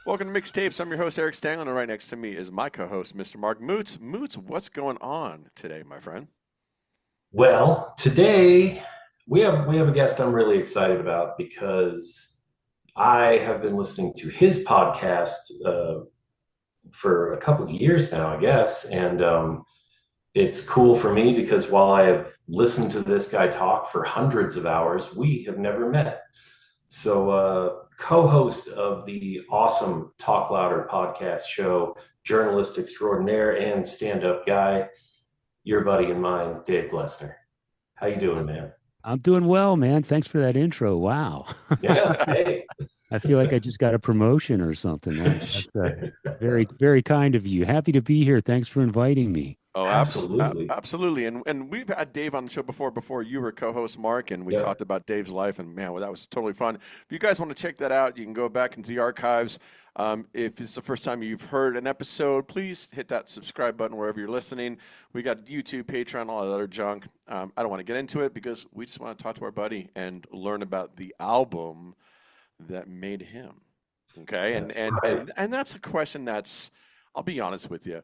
Welcome to Mixtapes. I'm your host, Eric Stanley, and right next to me is my co-host, Mr. Mark Moots. Moots, what's going on today, my friend? Well, today we have a guest I'm really excited about because I have been listening to his podcast for a couple of years now, I guess, and it's cool for me because while I have listened to this guy talk for hundreds of hours, we have never met. So, co-host of the awesome Talk Louder podcast show, journalist extraordinaire and stand-up guy, your buddy and mine, Dave Glessner. How you doing, man? I'm doing well, man. Thanks for that intro. Wow. Yeah. Hey. I feel like I just got a promotion or something. That's very, very kind of you. Happy to be here. Thanks for inviting me. Oh, Absolutely. absolutely. And we've had Dave on the show before you were co-host, Mark, and we Yep. talked about Dave's life, and man, well, that was totally fun. If you guys want to check that out, you can go back into the archives. If it's the first time you've heard an episode, please hit that subscribe button wherever you're listening. We got YouTube, Patreon, all that other junk. I don't want to get into it because we just want to talk to our buddy and learn about the album that made him. Okay, and That's and right. and and that's a question that's, I'll be honest with you,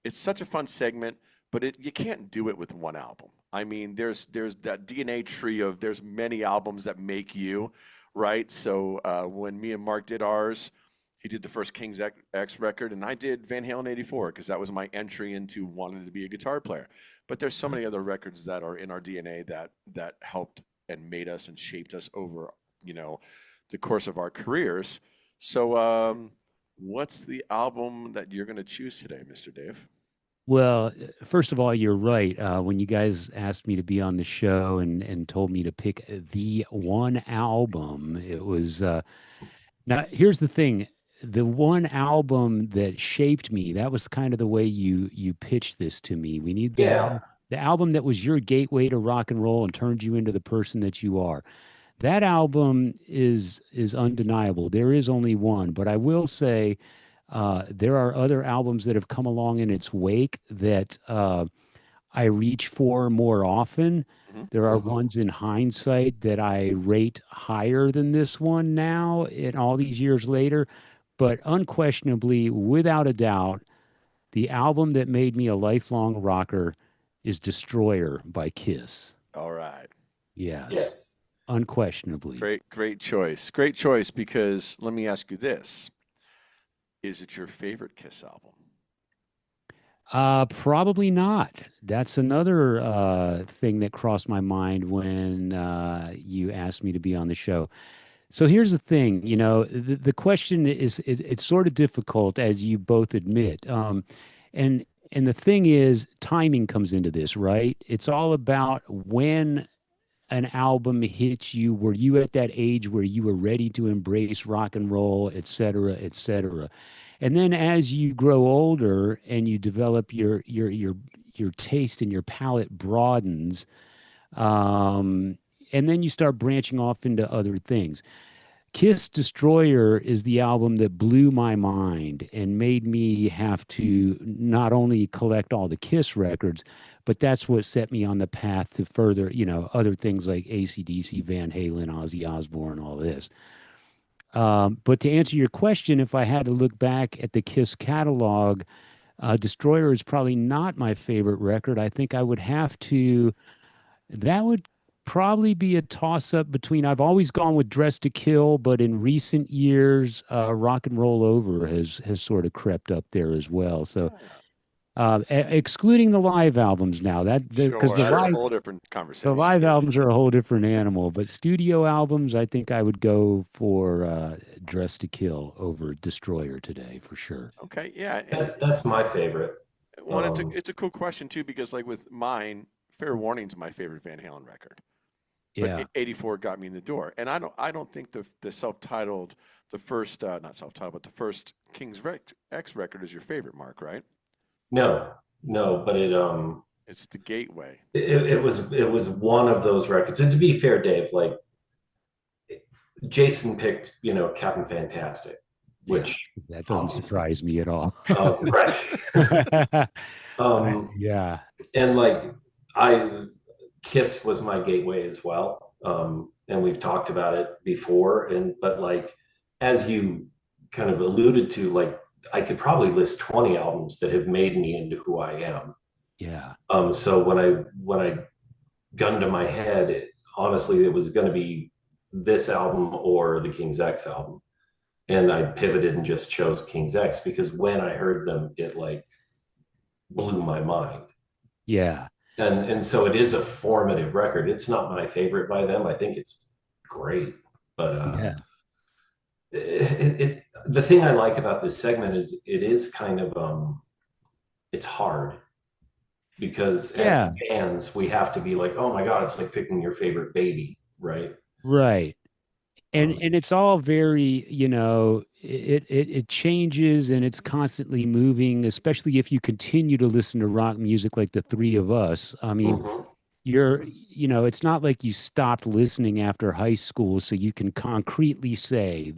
it's such a fun segment, but you can't do it with one album. I mean, there's that DNA tree of there's many albums that make you, right? So when me and Mark did ours, he did the first King's X record, and I did Van Halen '84 because that was my entry into wanting to be a guitar player. But there's so many other records that are in our DNA that helped and made us and shaped us over, you know, the course of our careers. So, what's the album that you're going to choose today, Mr. Dave? Well, first of all, you're right. When you guys asked me to be on the show and told me to pick the one album, it was now here's the thing. The one album that shaped me, that was kind of the way you pitched this to me. We need Yeah. the album that was your gateway to rock and roll and turned you into the person that you are. That album is undeniable. There is only one, but I will say there are other albums that have come along in its wake that I reach for more often. Hmm. There are Hmm. ones in hindsight that I rate higher than this one now, in all these years later. But unquestionably, without a doubt, the album that made me a lifelong rocker is Destroyer by Kiss. All right. Yes, Yes. unquestionably. Great choice. Great choice because let me ask you this. Is it your favorite Kiss album? Probably not. That's another thing that crossed my mind when you asked me to be on the show. So here's the thing, the question is it's sort of difficult, as you both admit. And and the thing is, timing comes into this, right? It's all about when an album hits you. Were you at that age where you were ready to embrace rock and roll, et cetera, et cetera? And then as you grow older and you develop your taste and your palate broadens, and then you start branching off into other things. Kiss Destroyer is the album that blew my mind and made me have to not only collect all the Kiss records, but that's what set me on the path to further, other things like AC/DC, Van Halen, Ozzy Osbourne, all this. But to answer your question, if I had to look back at the Kiss catalog, Destroyer is probably not my favorite record. I think I would have to, that would probably be a toss up between, I've always gone with Dress to Kill, but in recent years, Rock and Roll Over has sort of crept up there as well. So, Ah, excluding the live albums now, that because sure, the that's a live whole different the conversation. live albums are a whole different animal, but studio albums, I think I would go for Dress to Kill over Destroyer today for sure. Okay, yeah, and That's my favorite. one, Um, it's a cool question too because like with mine, Fair Warning's my favorite Van Halen record, but Yeah. '84 got me in the door, and I don't think the self-titled, the first not self-titled, but the first X record is your favorite, Mark, right? no, no, but It's the gateway. it was one of those records. And to be fair, Dave, like Jason picked, Captain Fantastic, Yeah. which That doesn't obviously, surprise me at all. right. um, Yeah. and like I Kiss was my gateway as well. And we've talked about it before. But like as you kind of alluded to, like I could probably list 20 albums that have made me into who I am. Yeah. So when I gunned to my head, honestly, it was going to be this album or the King's X album, and I pivoted and just chose King's X because when I heard them, it like blew my mind. Yeah. And so it is a formative record. It's not my favorite by them. I think it's great, but Yeah. the thing I like about this segment is it is kind of it's hard because as Yeah. fans we have to be like, oh my god, it's like picking your favorite baby, right? Right. Um, And it's all very, it changes and it's constantly moving, especially if you continue to listen to rock music like the three of us. I mean, mhm. it's not like you stopped listening after high school, so you can concretely say,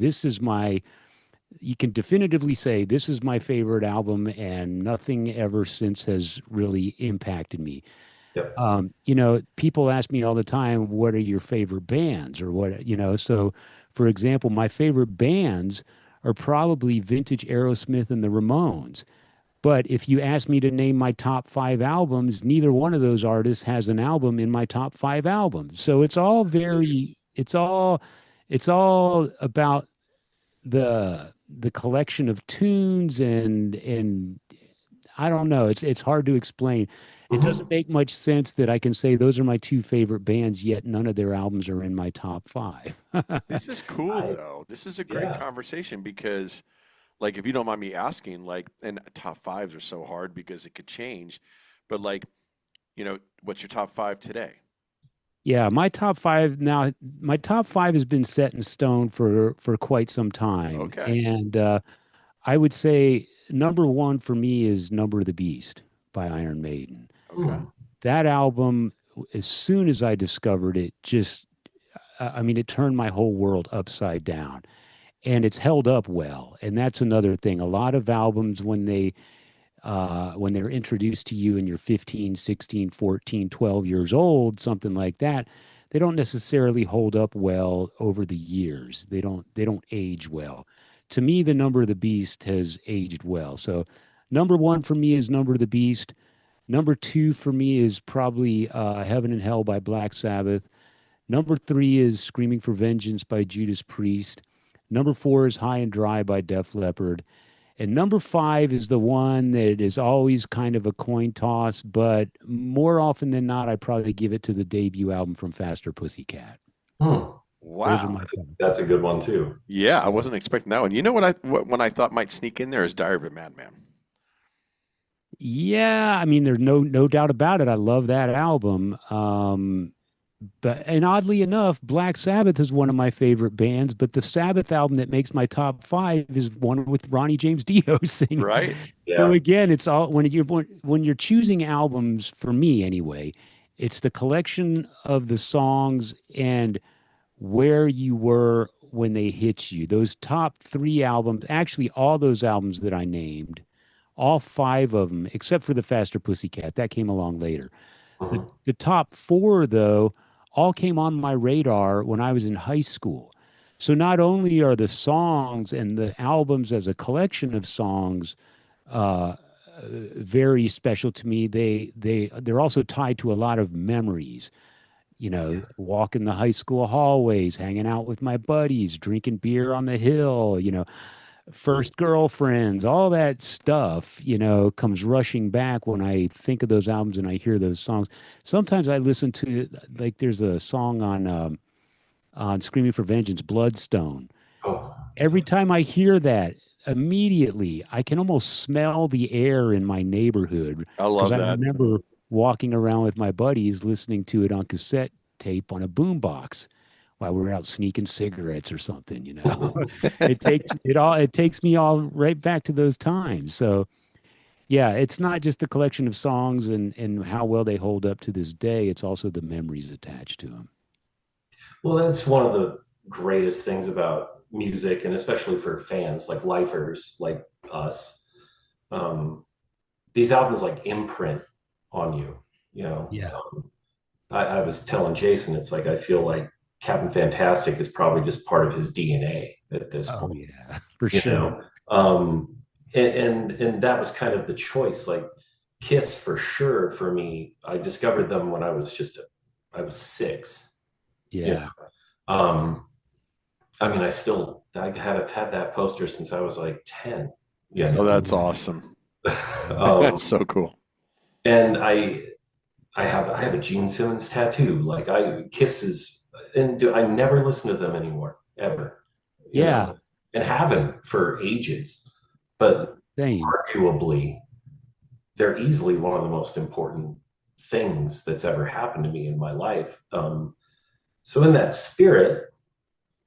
you can definitively say, this is my favorite album, and nothing ever since has really impacted me. Yep. People ask me all the time, what are your favorite bands or what, so for example, my favorite bands are probably vintage Aerosmith and the Ramones. But if you ask me to name my top five albums, neither one of those artists has an album in my top five albums. So That's interesting. it's all about the collection of tunes and I don't know. It's hard to explain. It doesn't Mhm. make much sense that I can say those are my two favorite bands, yet none of their albums are in my top five. This is cool I though. This is a great Yeah. conversation because, like, if you don't mind me asking, like, and top fives are so hard because it could change, but like, what's your top five today? Yeah, my top five has been set in stone for quite some time, Okay. and I would say number one for me is Number of the Beast by Iron Maiden. Okay. Hmm. That album, as soon as I discovered it, just I mean, it turned my whole world upside down. And it's held up well. And that's another thing. A lot of albums, when they're introduced to you and you're 15, 16, 14, 12 years old, something like that, they don't necessarily hold up well over the years. They don't age well. To me, the Number of the Beast has aged well. So number one for me is Number of the Beast. Number two for me is probably Heaven and Hell by Black Sabbath. Number three is Screaming for Vengeance by Judas Priest. Number four is High and Dry by Def Leppard. And number five is the one that is always kind of a coin toss, but more often than not, I probably give it to the debut album from Faster Pussycat. Hmm. Those are Wow. my top. That's a good one too. Yeah, I wasn't expecting that one. You know what one I thought might sneak in there is Diary of a Madman. Yeah, I mean, there's no doubt about it. I love that album. But and oddly enough, Black Sabbath is one of my favorite bands, but the Sabbath album that makes my top five is one with Ronnie James Dio singing. Right? So Yeah. again, it's all when you're choosing albums for me anyway, it's the collection of the songs and where you were when they hit you. Those top three albums, actually all those albums that I named, all five of them, except for the Faster Pussycat, that came along later. The Mhm. the top four, though, all came on my radar when I was in high school. So not only are the songs and the albums as a collection of songs uh, very special to me, they're also tied to a lot of memories. Walking the high school hallways, hanging out with my buddies, drinking beer on the hill, first girlfriends, all that stuff, comes rushing back when I think of those albums and I hear those songs. Sometimes I listen to like there's a song on Screaming for Vengeance, Bloodstone. Oh, Every time I hear that, immediately I can almost smell the air in my neighborhood I because love I that. remember walking around with my buddies listening to it on cassette tape on a boombox while we were out sneaking cigarettes or something. It takes me all right back to those times. So yeah, it's not just the collection of songs and how well they hold up to this day, it's also the memories attached to them. well, that's one of the greatest things about music, and especially for fans like lifers like us. Um, these albums like imprint on you. You know, Yeah. I was telling Jason, it's like I feel like Captain Fantastic is probably just part of his DNA at this Oh point, yeah, for you sure. know. And that was kind of the choice. Like Kiss for sure for me. I discovered them when I was 6. You Yeah. know, I mean, I have had that poster since I was like 10. You Oh, know, that's awesome. That's um, so cool. and I have a Gene Simmons tattoo. Like I Kisses, I never listen to them anymore ever. You Yeah. know, and haven't for ages. But Same. arguably, they're easily one of the most important things that's ever happened to me in my life. So in that spirit,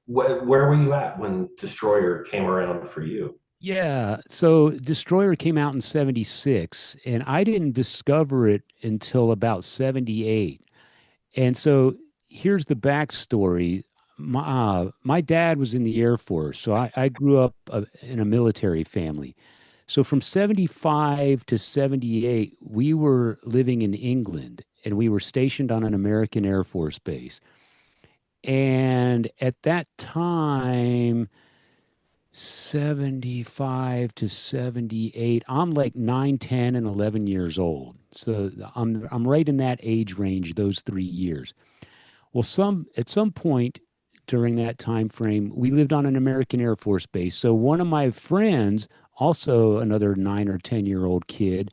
where were you at when Destroyer came around for you? Yeah. So Destroyer came out in 76, and I didn't discover it until about 78. And so here's the backstory. My dad was in the Air Force, so I grew up in a military family. So from 75 to 78, we were living in England and we were stationed on an American Air Force base. And at that time, 75 to 78, I'm like 9, 10, and 11 years old. So I'm right in that age range, those 3 years. Well, at some point during that time frame, we lived on an American Air Force base. So one of my friends, also another 9 or 10-year-old kid,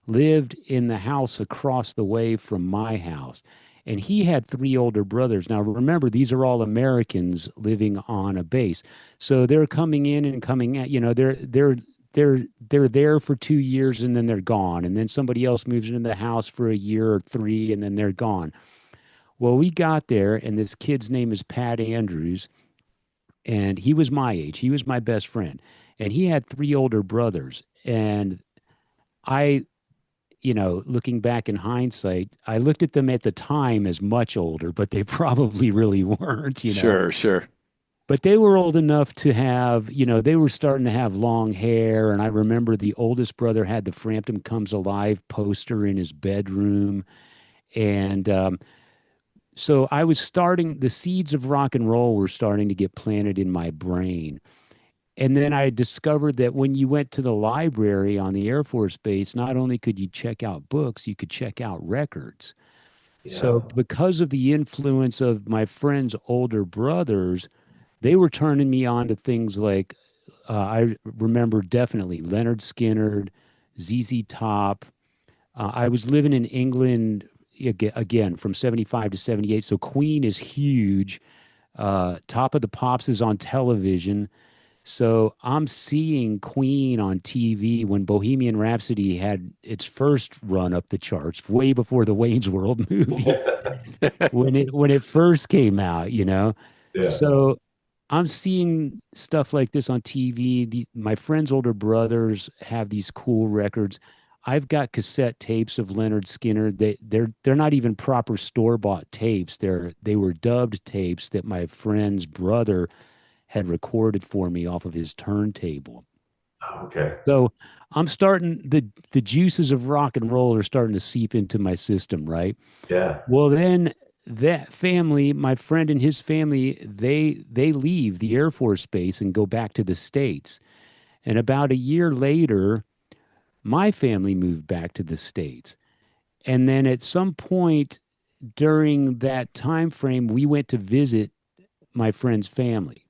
lived in the house across the way from my house. And he had 3 older brothers. Now, remember, these are all Americans living on a base. So they're coming in and coming out, they're there for 2 years and then they're gone. And then somebody else moves into the house for a year or three and then they're gone. Well, we got there, and this kid's name is Pat Andrews, and he was my age. He was my best friend, and he had 3 older brothers. And I, looking back in hindsight, I looked at them at the time as much older, but they probably really weren't. Sure, sure. But they were old enough to have, they were starting to have long hair. And I remember the oldest brother had the Frampton Comes Alive poster in his bedroom. And so I was starting, the seeds of rock and roll were starting to get planted in my brain. And then I discovered that when you went to the library on the Air Force Base, not only could you check out books, you could check out records. So, Yeah. because of the influence of my friends' older brothers, they were turning me on to things like I remember definitely Leonard Skinner, ZZ Top. I was living in England again from 75 to 78. So Queen is huge. Top of the Pops is on television. So I'm seeing Queen on TV when Bohemian Rhapsody had its first run up the charts, way before the Wayne's World movie, when it first came out. Yeah. So I'm seeing stuff like this on TV. My friends' older brothers have these cool records. I've got cassette tapes of Leonard Skinner. They're not even proper store-bought tapes. They were dubbed tapes that my friend's brother had recorded for me off of his turntable. Okay. So I'm starting the juices of rock and roll are starting to seep into my system, right? Yeah. Well, then that family, my friend and his family, they leave the Air Force Base and go back to the States. And about a year later, my family moved back to the States. And then at some point during that time frame, we went to visit my friend's family.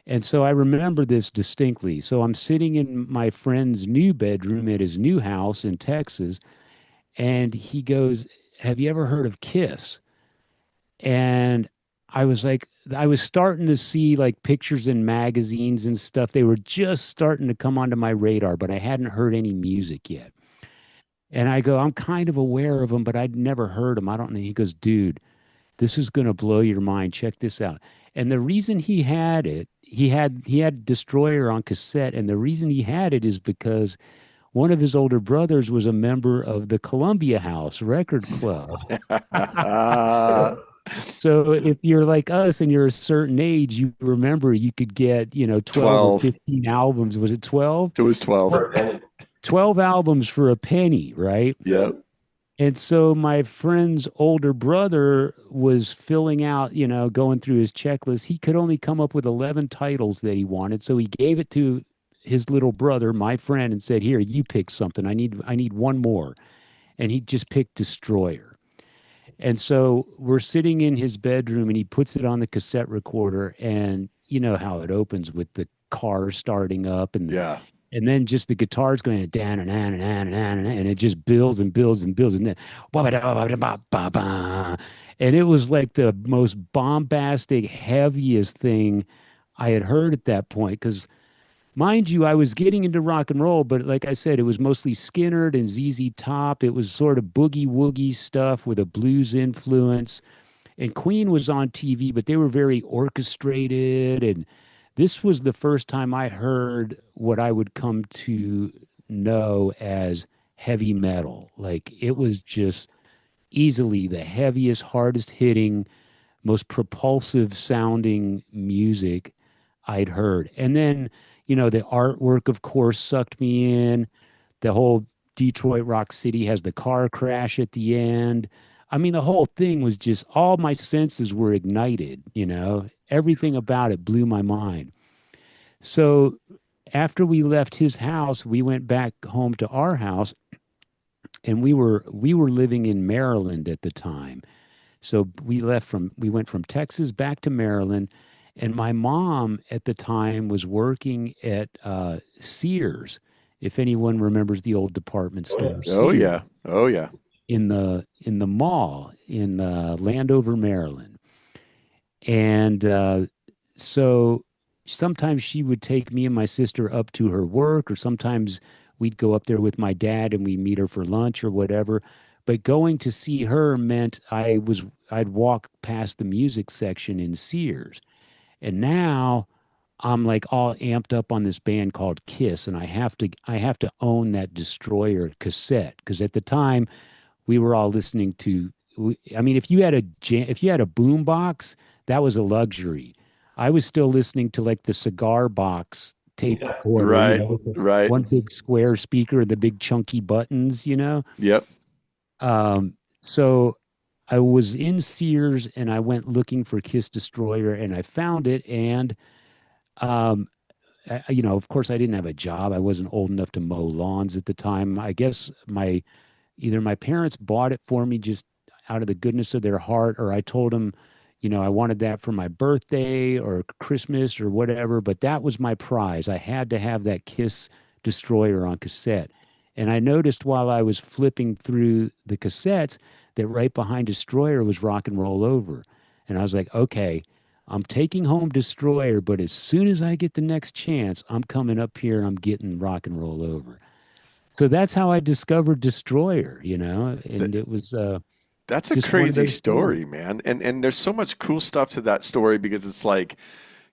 And so I remember this distinctly. So I'm sitting in my friend's new bedroom at his new house in Texas, and he goes, "Have you ever heard of Kiss?" And I was like, I was starting to see like pictures in magazines and stuff. They were just starting to come onto my radar, but I hadn't heard any music yet. And I go, I'm kind of aware of them, but I'd never heard them. I don't know. He goes, dude, this is going to blow your mind. Check this out. And the reason he had it, he had Destroyer on cassette, and the reason he had it is because one of his older brothers was a member of the Columbia House Record Club. So if you're like us and you're a certain age, you remember you could get, 12 or 12. 15 albums. Was it 12? It was 12. For a penny. 12 albums for a penny, right? Yep. And so my friend's older brother was filling out, going through his checklist. He could only come up with 11 titles that he wanted. So he gave it to his little brother, my friend, and said, "Here, you pick something. I need one more." And he just picked Destroyer. And so we're sitting in his bedroom and he puts it on the cassette recorder, and you know how it opens with the car starting up, Yeah. and then just the guitar's going down and it just builds and builds and builds, and then and it was like the most bombastic, heaviest thing I had heard at that point. Because mind you, I was getting into rock and roll, but like I said, it was mostly Skinnerd and ZZ Top. It was sort of boogie woogie stuff with a blues influence. And Queen was on TV, but they were very orchestrated. And this was the first time I heard what I would come to know as heavy metal. Like it was just easily the heaviest, hardest hitting, most propulsive sounding music I'd heard. And then, the artwork, of course, sucked me in. The whole Detroit Rock City has the car crash at the end. I mean, the whole thing was just all my senses were ignited. Everything about it blew my mind. So after we left his house, we went back home to our house, and we were living in Maryland at the time. So we went from Texas back to Maryland, and my mom at the time was working at Sears. If anyone remembers the old department Oh yeah. store, Oh Sears, yeah. Oh yeah. in the mall in Landover, Maryland. And so sometimes she would take me and my sister up to her work, or sometimes we'd go up there with my dad and we meet her for lunch or whatever. But going to see her meant I'd walk past the music section in Sears. And now I'm like all amped up on this band called Kiss, and I have to own that Destroyer cassette, because at the time we were all listening to. I mean, if you had a boom box, that was a luxury. I was still listening to like the cigar box tape Yeah. recorder, Right. with the Right. one big square speaker, the big chunky buttons. Yep. So I was in Sears and I went looking for Kiss Destroyer and I found it. And um, of course, I didn't have a job. I wasn't old enough to mow lawns at the time. I guess either my parents bought it for me just out of the goodness of their heart, or I told them, I wanted that for my birthday or Christmas or whatever. But that was my prize. I had to have that Kiss Destroyer on cassette. And I noticed while I was flipping through the cassettes that right behind Destroyer was Rock and Roll Over. And I was like, okay, I'm taking home Destroyer, but as soon as I get the next chance, I'm coming up here and I'm getting Rock and Roll Over. So that's how I discovered Destroyer, and it was That's a just one of crazy those things. story, man. And there's so much cool stuff to that story because it's like,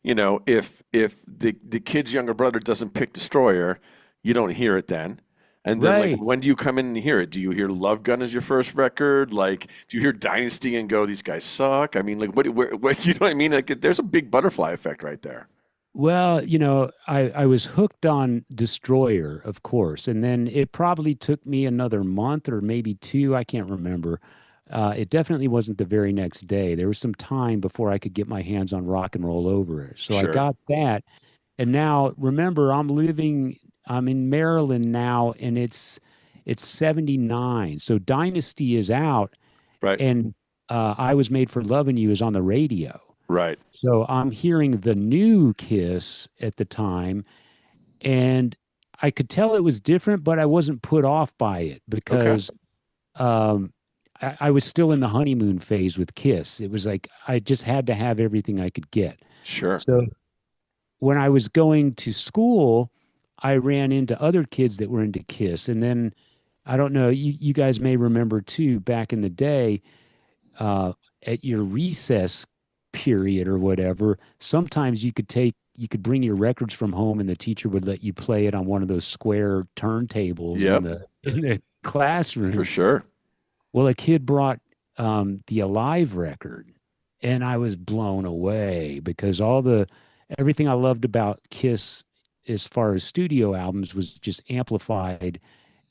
if the kid's younger brother doesn't pick Destroyer, you don't hear it then. And then like Right. when do you come in and hear it? Do you hear Love Gun as your first record? Like do you hear Dynasty and go, these guys suck? I mean, like what you know what I mean? Like there's a big butterfly effect right there. Well, I was hooked on Destroyer, of course, and then it probably took me another month or maybe two. I can't remember. It definitely wasn't the very next day. There was some time before I could get my hands on Rock and Roll Over. So I Sure. got that. And now remember, I'm in Maryland now, and it's 79. So Dynasty is out, Right. and I Was Made for Loving You is on the radio. Right. So I'm hearing the new Kiss at the time, and I could tell it was different, but I wasn't put off by it Okay. because um, I was still in the honeymoon phase with Kiss. It was like I just had to have everything I could get. Sure. So when I was going to school, I ran into other kids that were into Kiss. And then I don't know, you guys may remember too, back in the day, uh, at your recess period or whatever, sometimes you could bring your records from home and the teacher would let you play it on one of those square turntables in Yep. the For classroom. sure. Well, a kid brought the Alive record, and I was blown away because everything I loved about Kiss as far as studio albums was just amplified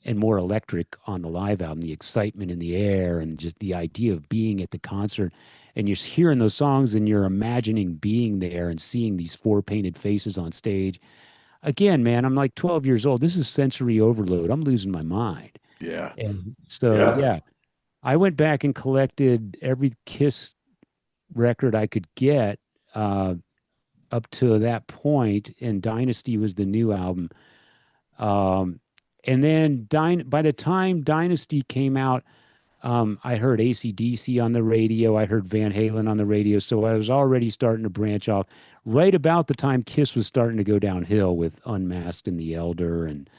and more electric on the live album, the excitement in the air and just the idea of being at the concert. And you're hearing those songs and you're imagining being there and seeing these four painted faces on stage. Again, man, I'm like 12 years old. This is sensory overload. I'm losing my mind. Yeah. And so, Yeah. yeah, I went back and collected every Kiss record I could get uh, up to that point, and Dynasty was the new album. Um, and then by the time Dynasty came out, I heard AC/DC on the radio. I heard Van Halen on the radio. So I was already starting to branch off right about the time Kiss was starting to go downhill with Unmasked and The Elder. And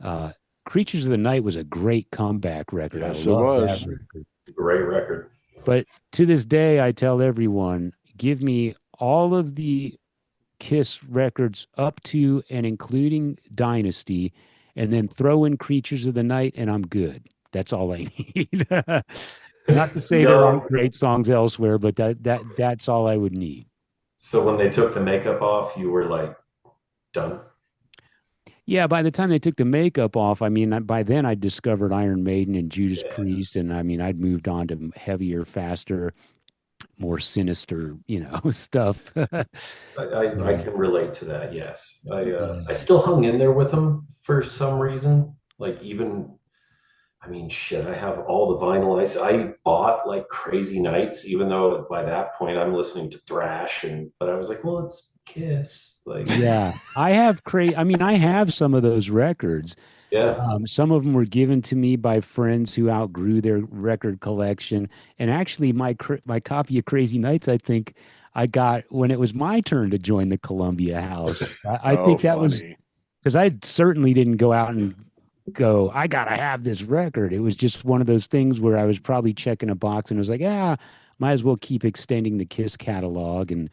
uh, Creatures of the Night was a great comeback record. I Yes, it love that was. record. Great record. But to this day, I tell everyone, give me all of the Kiss records up to and including Dynasty, and then throw in Creatures of the Night, and I'm good. That's all I need. Not to say there aren't No. great songs elsewhere, but that's all I would need. So when they took the makeup off, you were like done. Yeah, by the time they took the makeup off, I mean, by then I'd discovered Iron Maiden and Judas Yeah. Priest, and I mean, I'd moved on to heavier, faster, more sinister, stuff. I can relate to that. Yes, I Yeah. still hung in there with them for some reason. Like even, I mean, shit, I have all the vinyl. I bought like Crazy Nights, even though by that point I'm listening to thrash, but I was like, well, it's Kiss. Like, Yeah, I mean, I have some of those records. yeah, Some of them were given to me by friends who outgrew their record collection. And actually, my copy of Crazy Nights, I think I got when it was my turn to join the Columbia House. I Oh, think that was funny. because I certainly didn't go out and go, I gotta have this record. It was just one of those things where I was probably checking a box and was like, might as well keep extending the Kiss catalog. And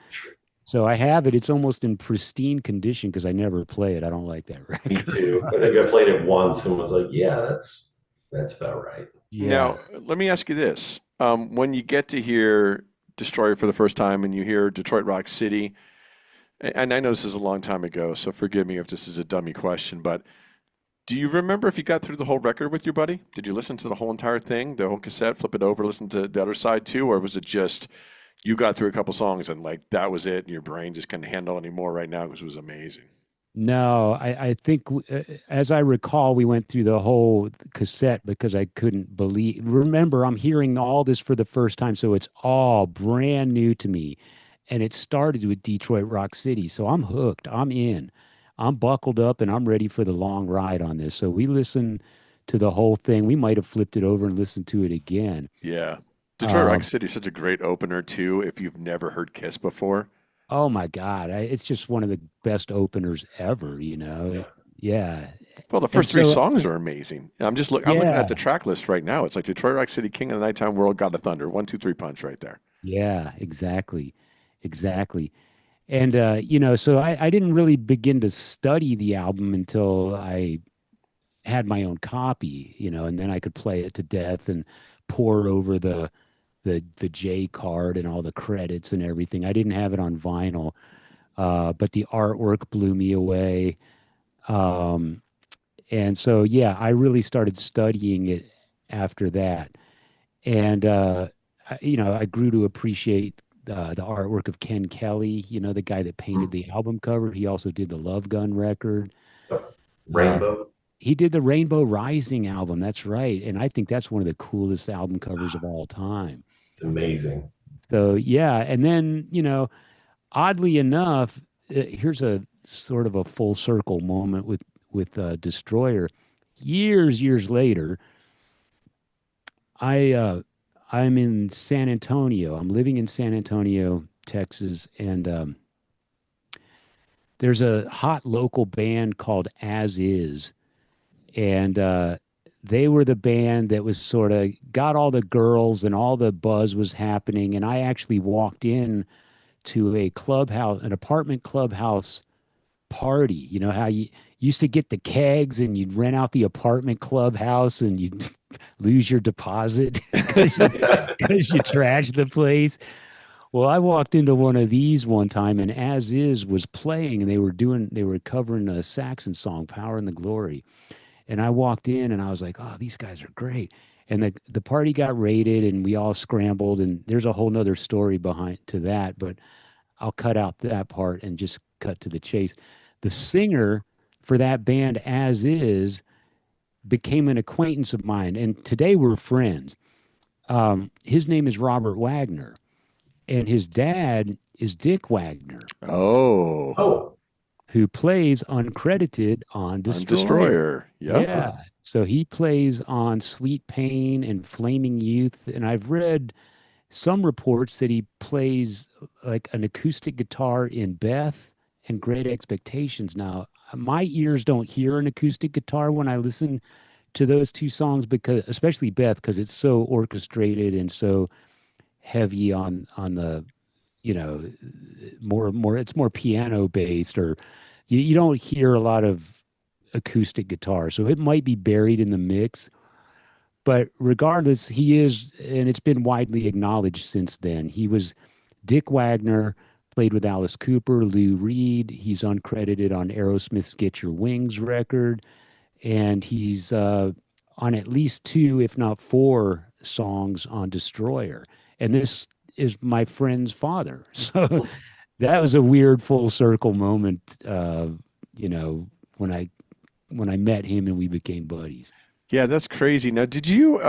so I have it. It's almost in pristine condition because I never play it. I don't like that me record. too. I think I played it once and was like, yeah, that's about right. Yeah. Now, let me ask you this. When you get to hear Destroyer for the first time and you hear Detroit Rock City, and I know this is a long time ago, so forgive me if this is a dummy question, but do you remember if you got through the whole record with your buddy? Did you listen to the whole entire thing, the whole cassette, flip it over, listen to the other side too, or was it just you got through a couple songs and like that was it, and your brain just couldn't handle anymore right now because it was amazing? No, I think, as I recall, we went through the whole cassette because I couldn't believe. Remember, I'm hearing all this for the first time, so it's all brand new to me. And it started with Detroit Rock City. So I'm hooked. I'm in. I'm buckled up and I'm ready for the long ride on this. So we listened to the whole thing. We might have flipped it over and listened to it again. Yeah. Detroit Rock Um, City is such a great opener too if you've never heard Kiss before. oh my God. It's just one of the best openers ever. Yeah. Yeah. Well, the And first three so, songs are amazing. I'm looking yeah. at the track list right now. It's like Detroit Rock City, King of the Nighttime World, God of Thunder, 1, 2, 3 punch right there. Yeah, exactly. Exactly. And so I didn't really begin to study the album until I had my own copy, and then I could play it to death and pour over the J card and all the credits and everything. I didn't have it on vinyl, but the artwork blew me away. Um, and so yeah, I really started studying it after that. And I grew to appreciate the artwork of Ken Kelly, the guy that painted Mm. the album cover. He also did the Love Gun record. Yep. Uh, Rainbow. he did the Rainbow Rising album. That's right. And I think that's one of the coolest album covers of all time. It's amazing. So, yeah. And then, oddly enough, here's a sort of a full circle moment with Destroyer. Years later, I I'm in San Antonio. I'm living in San Antonio, Texas, and there's a hot local band called As Is, and they were the band that was sort of got all the girls and all the buzz was happening. And I actually walked in to a clubhouse, an apartment clubhouse party. You know how you used to get the kegs and you'd rent out the apartment clubhouse and you'd lose your deposit because you trashed the place. Well, I walked into one of these one time and As Is was playing and they were covering a Saxon song, Power and the Glory. And I walked in and I was like, oh, these guys are great. And the party got raided and we all scrambled. And there's a whole nother story behind to that, but I'll cut out that part and just cut to the chase. The singer for that band, as is, became an acquaintance of mine. And today we're friends. His name is Robert Wagner, and his dad is Dick Wagner, Oh, Oh, who plays uncredited on on Destroyer. Destroyer. Yep. Yeah. So he plays on Sweet Pain and Flaming Youth. And I've read some reports that he plays like an acoustic guitar in Beth and Great Expectations. Now, my ears don't hear an acoustic guitar when I listen to those two songs, because especially Beth, because it's so orchestrated and so heavy on the, you know, more it's more piano based, or you don't hear a lot of acoustic guitar. So it might be buried in the mix. But regardless, he is, and it's been widely acknowledged since then. He was Dick Wagner, played with Alice Cooper, Lou Reed. He's uncredited on Aerosmith's Get Your Wings record. And he's on at least two, if not four, songs on Destroyer. And this is my friend's father. So that was a weird full circle moment, you know, when I met him and we became buddies. Yeah, that's crazy. Now, did you,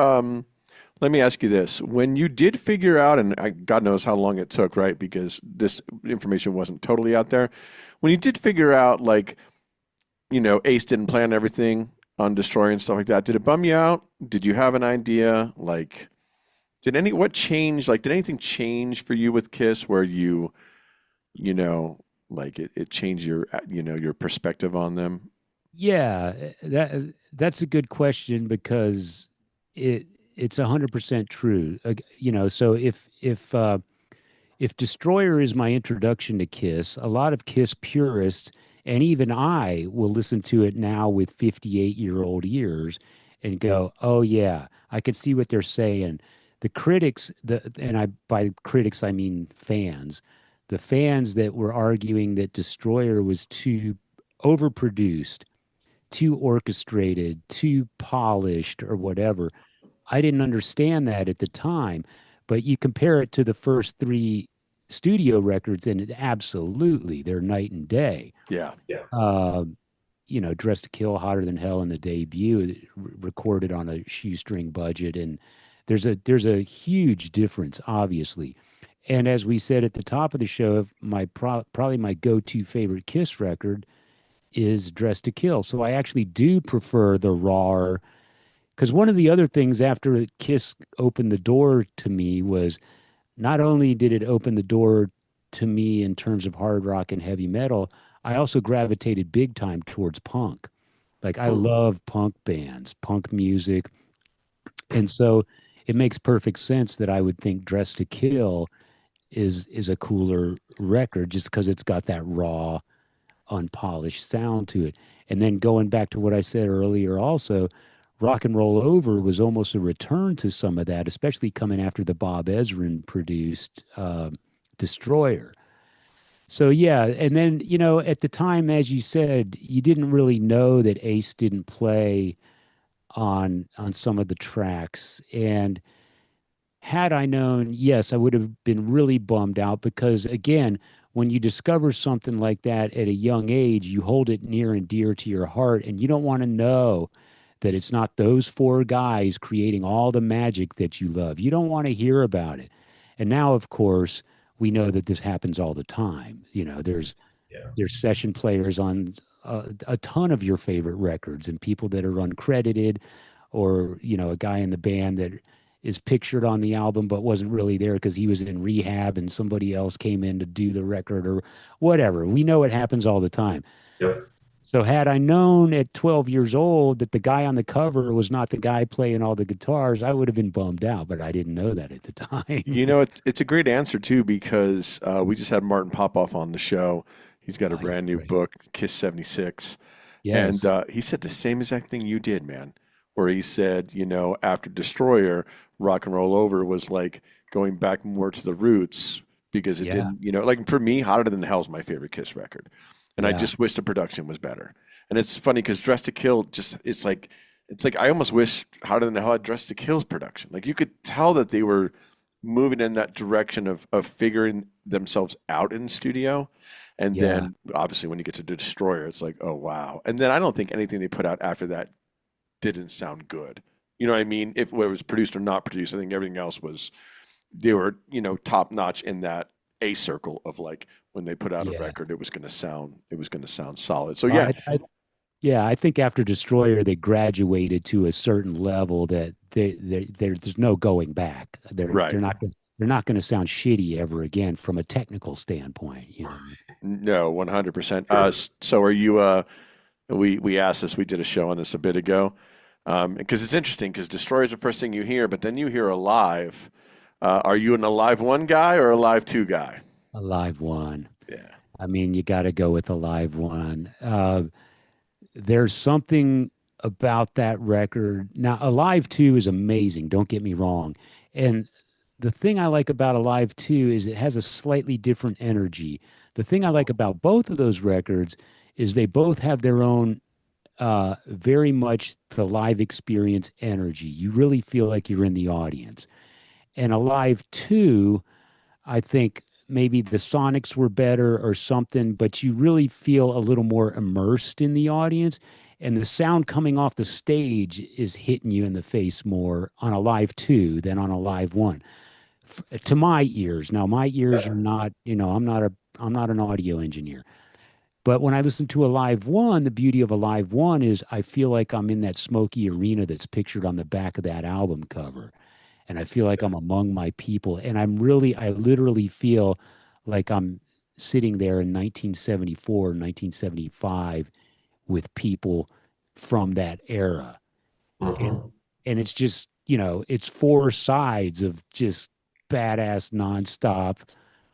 let me ask you this. When you did figure out, and God knows how long it took, right? Because this information wasn't totally out there. When you did figure out, like, Ace didn't plan everything on Destroyer and stuff like that, did it bum you out? Did you have an idea? Like, what changed? Like, did anything change for you with Kiss where you know, like it changed your perspective on them? Yeah, that's a good question, because it's 100% true. So if Destroyer is my introduction to Kiss, a lot of Kiss purists, and even I, will listen to it now with 58-year-old ears and go, "Oh yeah, I can see what they're saying." The critics, by critics I mean fans, the fans that were arguing that Destroyer was too overproduced, too orchestrated, too polished, or whatever. I didn't understand that at the time, but you compare it to the first three studio records, and absolutely, they're night and day. Yeah. yeah. Uh, Dressed to Kill, Hotter Than Hell, in the debut, recorded on a shoestring budget, and there's a huge difference, obviously. And as we said at the top of the show, probably my go-to favorite Kiss record is Dressed to Kill. So I actually do prefer the raw, because one of the other things after Kiss opened the door to me was, not only did it open the door to me in terms of hard rock and heavy metal, I also gravitated big time towards punk. Like, I Hmm. love punk bands, punk music. And so it makes perfect sense that I would think Dress to Kill is a cooler record, just because it's got that raw, unpolished sound to it. And then going back to what I said earlier, also, Rock and Roll Over was almost a return to some of that, especially coming after the Bob Ezrin produced Destroyer. So yeah, and then at the time, as you said, you didn't really know that Ace didn't play on some of the tracks. And had I known, yes, I would have been really bummed out, because again, when you discover something like that at a young age, you hold it near and dear to your heart, and you don't want to know that it's not those four guys creating all the magic that you love. You don't want to hear about it. And now, of course, we know that this happens all the time. Yeah. There's session players on a ton of your favorite records, and people that are uncredited, or a guy in the band that is pictured on the album but wasn't really there because he was in rehab and somebody else came in to do the record, or whatever. We know it happens all the time. Yep. So had I known at 12 years old that the guy on the cover was not the guy playing all the guitars, I would have been bummed out, but I didn't know that at the time. It's a great answer too, because we just had Martin Popoff on the show. He's got a Oh, yeah, brand new right. book, Kiss 76. And Yes. he said the same exact thing you did, man, where he said, after Destroyer, Rock and Roll Over was like going back more to the roots, because it Yeah. didn't, like for me, Hotter Than Hell is my favorite Kiss record. And I Yeah. just wish the production was better. And it's funny because Dress to Kill just it's like I almost wish Hotter Than Hell had Dress to Kill's production. Like you could tell that they were moving in that direction of figuring themselves out in studio. And Yeah. then obviously when you get to Destroyer, it's like, oh wow. And then I don't think anything they put out after that didn't sound good. You know what I mean? If it was produced or not produced, I think everything else was they were, top notch in that A circle of like when they put out a Yeah. record, it was gonna sound solid. So Well, yeah, yeah, I think after Destroyer, they graduated to a certain level that there's no going back. right. They're not going to sound shitty ever again from a technical standpoint. No, 100%. Sure. So are you we asked this, we did a show on this a bit ago. Because it's interesting because Destroyer is the first thing you hear, but then you hear Alive. Are you an Alive 1 guy or Alive 2 guy? A live one. Yeah. I mean, you got to go with a live one. There's something about that record. Now, Alive 2 is amazing, don't get me wrong. And the thing I like about Alive 2 is it has a slightly different energy. The thing I like about both of those records is they both have their own very much the live experience energy. You really feel like you're in the audience. And Alive 2, I think maybe the sonics were better or something, but you really feel a little more immersed in the audience. And the sound coming off the stage is hitting you in the face more on a live 2 than on a live 1. To my ears. Now, my ears are not, I'm not an audio engineer. But when I listen to a live 1, the beauty of a live 1 is I feel like I'm in that smoky arena that's pictured on the back of that album cover, and I feel like I'm among my people. And I literally feel like I'm sitting there in 1974, 1975 with people from that era. And, Hmm. and it's just, it's four sides of just badass, nonstop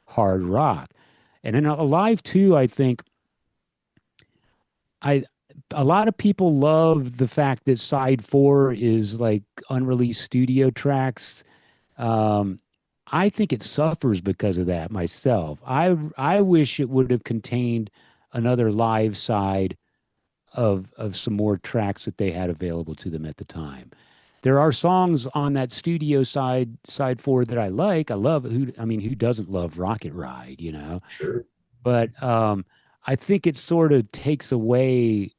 hard rock. And in Alive 2, I think I, a lot of people love the fact that side four is like unreleased studio tracks. um, I think it suffers because of that myself. I wish it would have contained another live side of some more tracks that they had available to them at the time. There are songs on that studio side four that I like. I love who doesn't love Rocket Ride? Sure. But I think it sort of takes away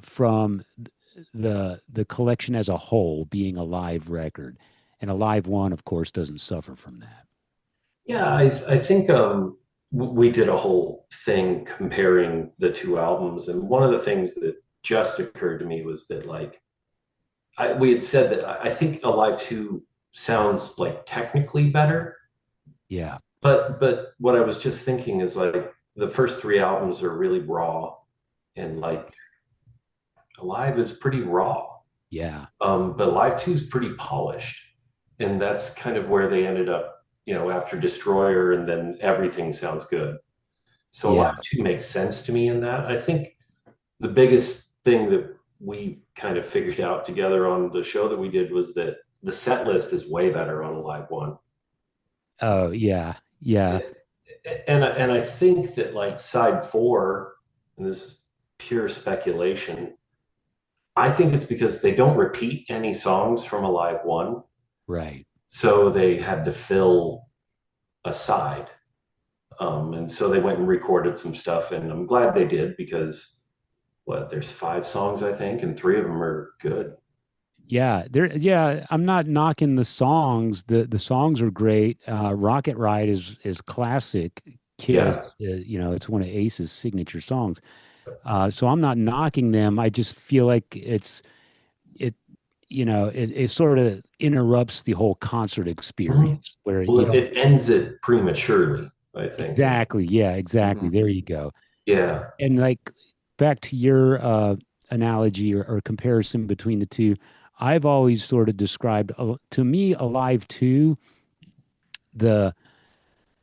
from the collection as a whole being a live record. And a live one, of course, doesn't suffer from that. Yeah, I think we did a whole thing comparing the two albums, and one of the things that just occurred to me was that like we had said that I think Alive 2 sounds like technically better, Yeah, but what I was just thinking is like the first three albums are really raw, and like Alive is pretty raw. yeah, But Live 2 is pretty polished. And that's kind of where they ended up, after Destroyer, and then everything sounds good. So yeah, Live 2 makes sense to me in that. I think the biggest thing that we kind of figured out together on the show that we did was that the set list is way better on Live 1. oh yeah, yeah, And I think that like side four, and this is pure speculation, I think it's because they don't repeat any songs from Alive 1. right. So they had to fill a side. And so they went and recorded some stuff, and I'm glad they did because there's five songs, I think, and three of them are good. Yeah, I'm not knocking the songs. The songs are great. Rocket Ride is classic Kiss. Yeah. It's one of Ace's signature songs. So I'm not knocking them. I just feel like it it sort of interrupts the whole concert Mhm. experience where Well, you don't. it ends it prematurely, I think. Exactly. Yeah, exactly. Hmm. There you go. Yeah. And like back to your analogy or comparison between the two, I've always sort of described to me Alive 2, the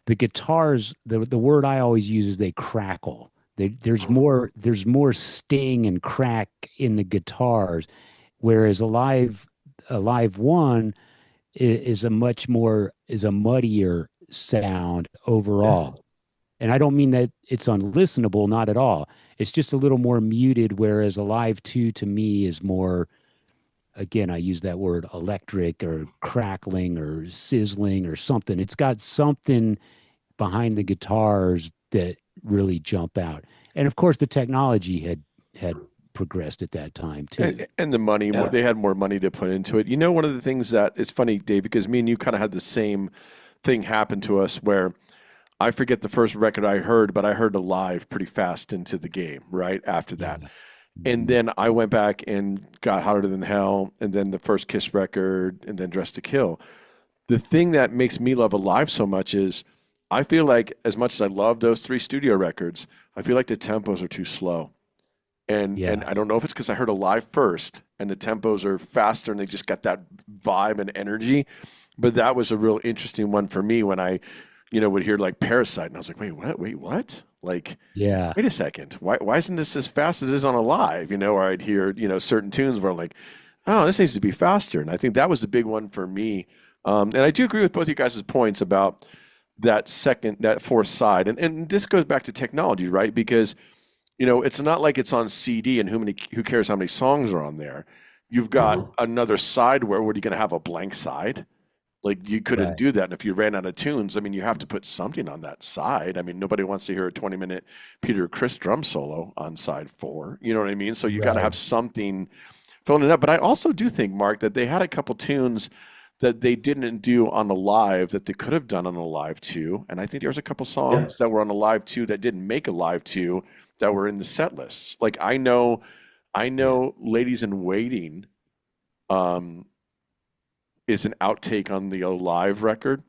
the guitars, the word I always use is they crackle. There's more sting and crack in the guitars, whereas Alive 1 is a muddier sound Yeah. overall. And I don't mean that it's unlistenable, not at all. It's just a little more muted, whereas Alive 2 to me is more, again, I use that word electric or crackling or sizzling or something. It's got something behind the guitars that really jump out. And of course, the technology had progressed at that time too. And the money, Yeah. they had more money to put into it. One of the things that is funny, Dave, because me and you kind of had the same thing happen to us where I forget the first record I heard, but I heard Alive pretty fast into the game, right after that. Yeah. And Mhm. then I went back and got Hotter Than Hell, and then the first Kiss record, and then Dress to Kill. The thing that makes me love Alive so much is I feel like, as much as I love those three studio records, I feel like the tempos are too slow. And Yeah. I don't know if it's because I heard Alive first and the tempos are faster and they just got that vibe and energy. But that was a real interesting one for me when I, would hear like Parasite, and I was like, wait, what? Wait, what? Like, Yeah. wait a second. Why isn't this as fast as it is on Alive? Or I'd hear, certain tunes where I'm like, oh, this needs to be faster. And I think that was the big one for me. And I do agree with both you guys' points about that fourth side. And this goes back to technology, right? Because, it's not like it's on CD and who cares how many songs are on there. You've got Mhm. another side where what are you going to have a blank side? Like you couldn't Right. do that. And if you ran out of tunes, I mean, you have to put something on that side. I mean, nobody wants to hear a 20-minute Peter Criss drum solo on side four. You know what I mean? So you got to Right. have something filling it up. But I also do think, Mark, that they had a couple tunes that they didn't do on the live that they could have done on a live too. And I think there was a couple Yeah. songs that were on a live two that didn't make a live two that were in the set lists. Like I Yeah. know Ladies in Waiting um, is an outtake on the live record.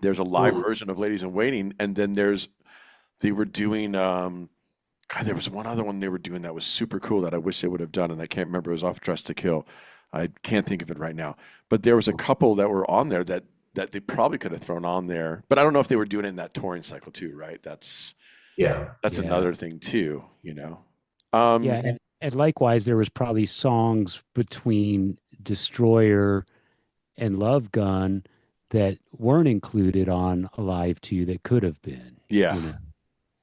There's a live Mhm. version of Ladies in Waiting, and then they were doing God, there was one other one they were doing that was super cool that I wish they would have done, and I can't remember. It was off Dress to Kill. I can't think of it right now. But there was a couple that were on there that they probably could have thrown on there. But I don't know if they were doing it in that touring cycle too, right? Yeah. That's Yeah. another thing too. Yeah. Um, And likewise, there was probably songs between Destroyer and Love Gun that weren't included on Alive 2 that could have been, yeah, you know.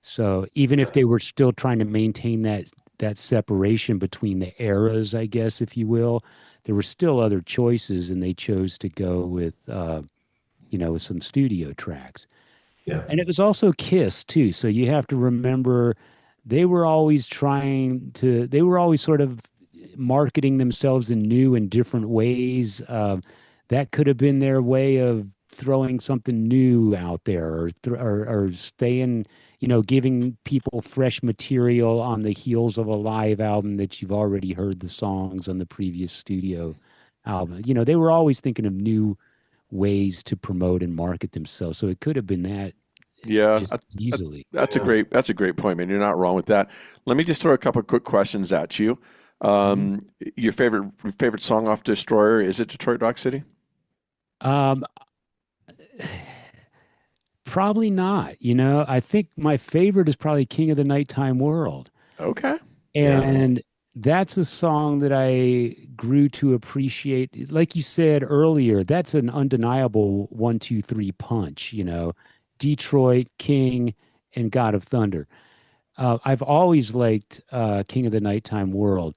So even if they were still trying to maintain that separation between the eras, I guess, if you will, there were still other choices, and they chose to go with with some studio tracks. Yeah. And it was also Kiss too. So you have to remember they were always sort of marketing themselves in new and different ways. That could have been their way of throwing something new out there or staying, giving people fresh material on the heels of a live album that you've already heard the songs on the previous studio album. They were always thinking of new ways to promote and market themselves. So it could have been that yeah. just as easily. Yeah. That's a great point, man. You're not wrong with that. Let me just throw a couple quick questions at you. Mhm. Your favorite song off Destroyer, is it Detroit Rock City? Um, Probably not. I think my favorite is probably King of the Nighttime World. Okay. Yeah. And that's a song that I grew to appreciate. Like you said earlier, that's an undeniable 1, 2, 3 punch. Detroit, King, and God of Thunder. I've always liked King of the Nighttime World,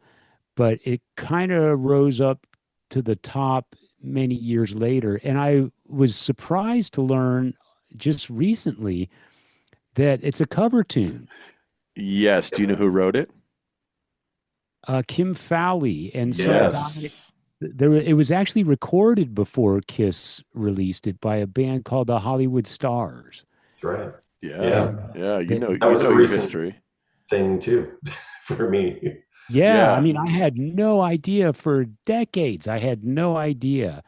but it kind of rose up to the top many years later. And I was surprised to learn just recently that it's a cover tune. Yes. Do you know who wrote it? Kim Fowley and some guy. Yes. It was actually recorded before Kiss released it by a band called the Hollywood Stars. That's right. Yeah. Yeah. And Yeah. that, That You was a know your recent history. thing too for me. yeah, I Yeah. mean, I had no idea for decades. I had no idea.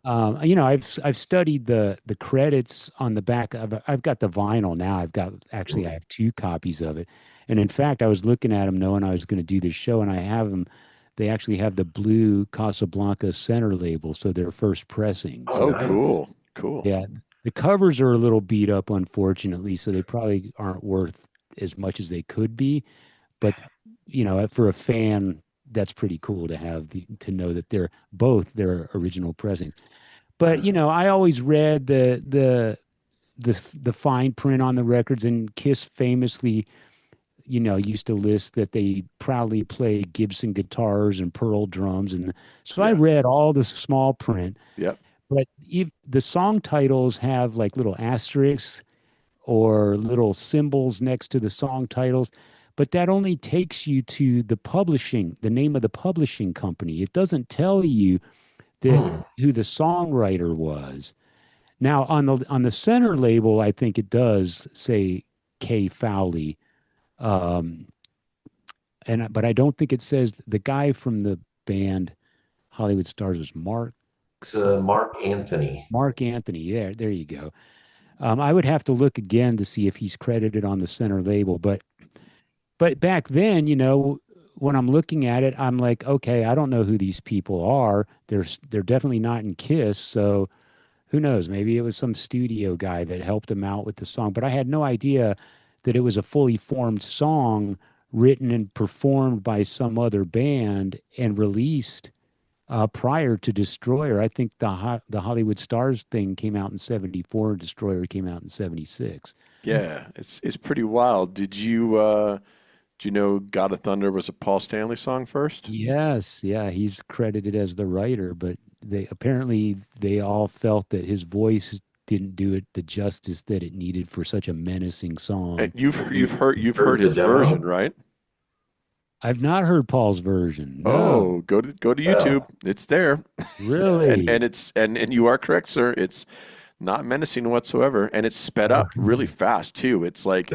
Yeah. I've studied the credits on the back of. I've got the vinyl now. I have two copies of it, and in fact, I was looking at them knowing I was going to do this show, and I have them. They actually have the blue Casablanca center label, so they're first pressings. Oh, Oh, nice. cool. Cool. Yeah, the covers are a little beat up, unfortunately, so they probably aren't worth as much as they could be. But for a fan, that's pretty cool to have to know that they're both their original pressings. But Nice. I always read the fine print on the records, and Kiss famously, used to list that they proudly play Gibson guitars and Pearl drums, and so I Yeah. read all the small print. Yep. But if the song titles have like little asterisks or little symbols next to the song titles, but that only takes you to the name of the publishing company. It doesn't tell you that Hmm. who the songwriter was. Now on the center label, I think it does say Kay Fowley, um, but I don't think it says the guy from the band Hollywood Stars was It's Mark Anthony. Mark Anthony. There you go. I would have to look again to see if he's credited on the center label, but back then, when I'm looking at it, I'm like, okay, I don't know who these people are. They're definitely not in Kiss, so who knows? Maybe it was some studio guy that helped him out with the song, but I had no idea that it was a fully formed song written and performed by some other band and released prior to Destroyer. I think the Hollywood Stars thing came out in '74. Destroyer came out in '76. Yeah, it's pretty wild. Do you know God of Thunder was a Paul Stanley song first? Yes, yeah, he's credited as the writer, but they all felt that his voice didn't do it the justice that it needed for such a menacing And song. you've heard The his version, demo? right? I've not heard Paul's version. No, Oh, go to YouTube. Well, It's there. really. And you are correct, sir. It's not menacing whatsoever, and it's sped Uh, up really fast too. It's like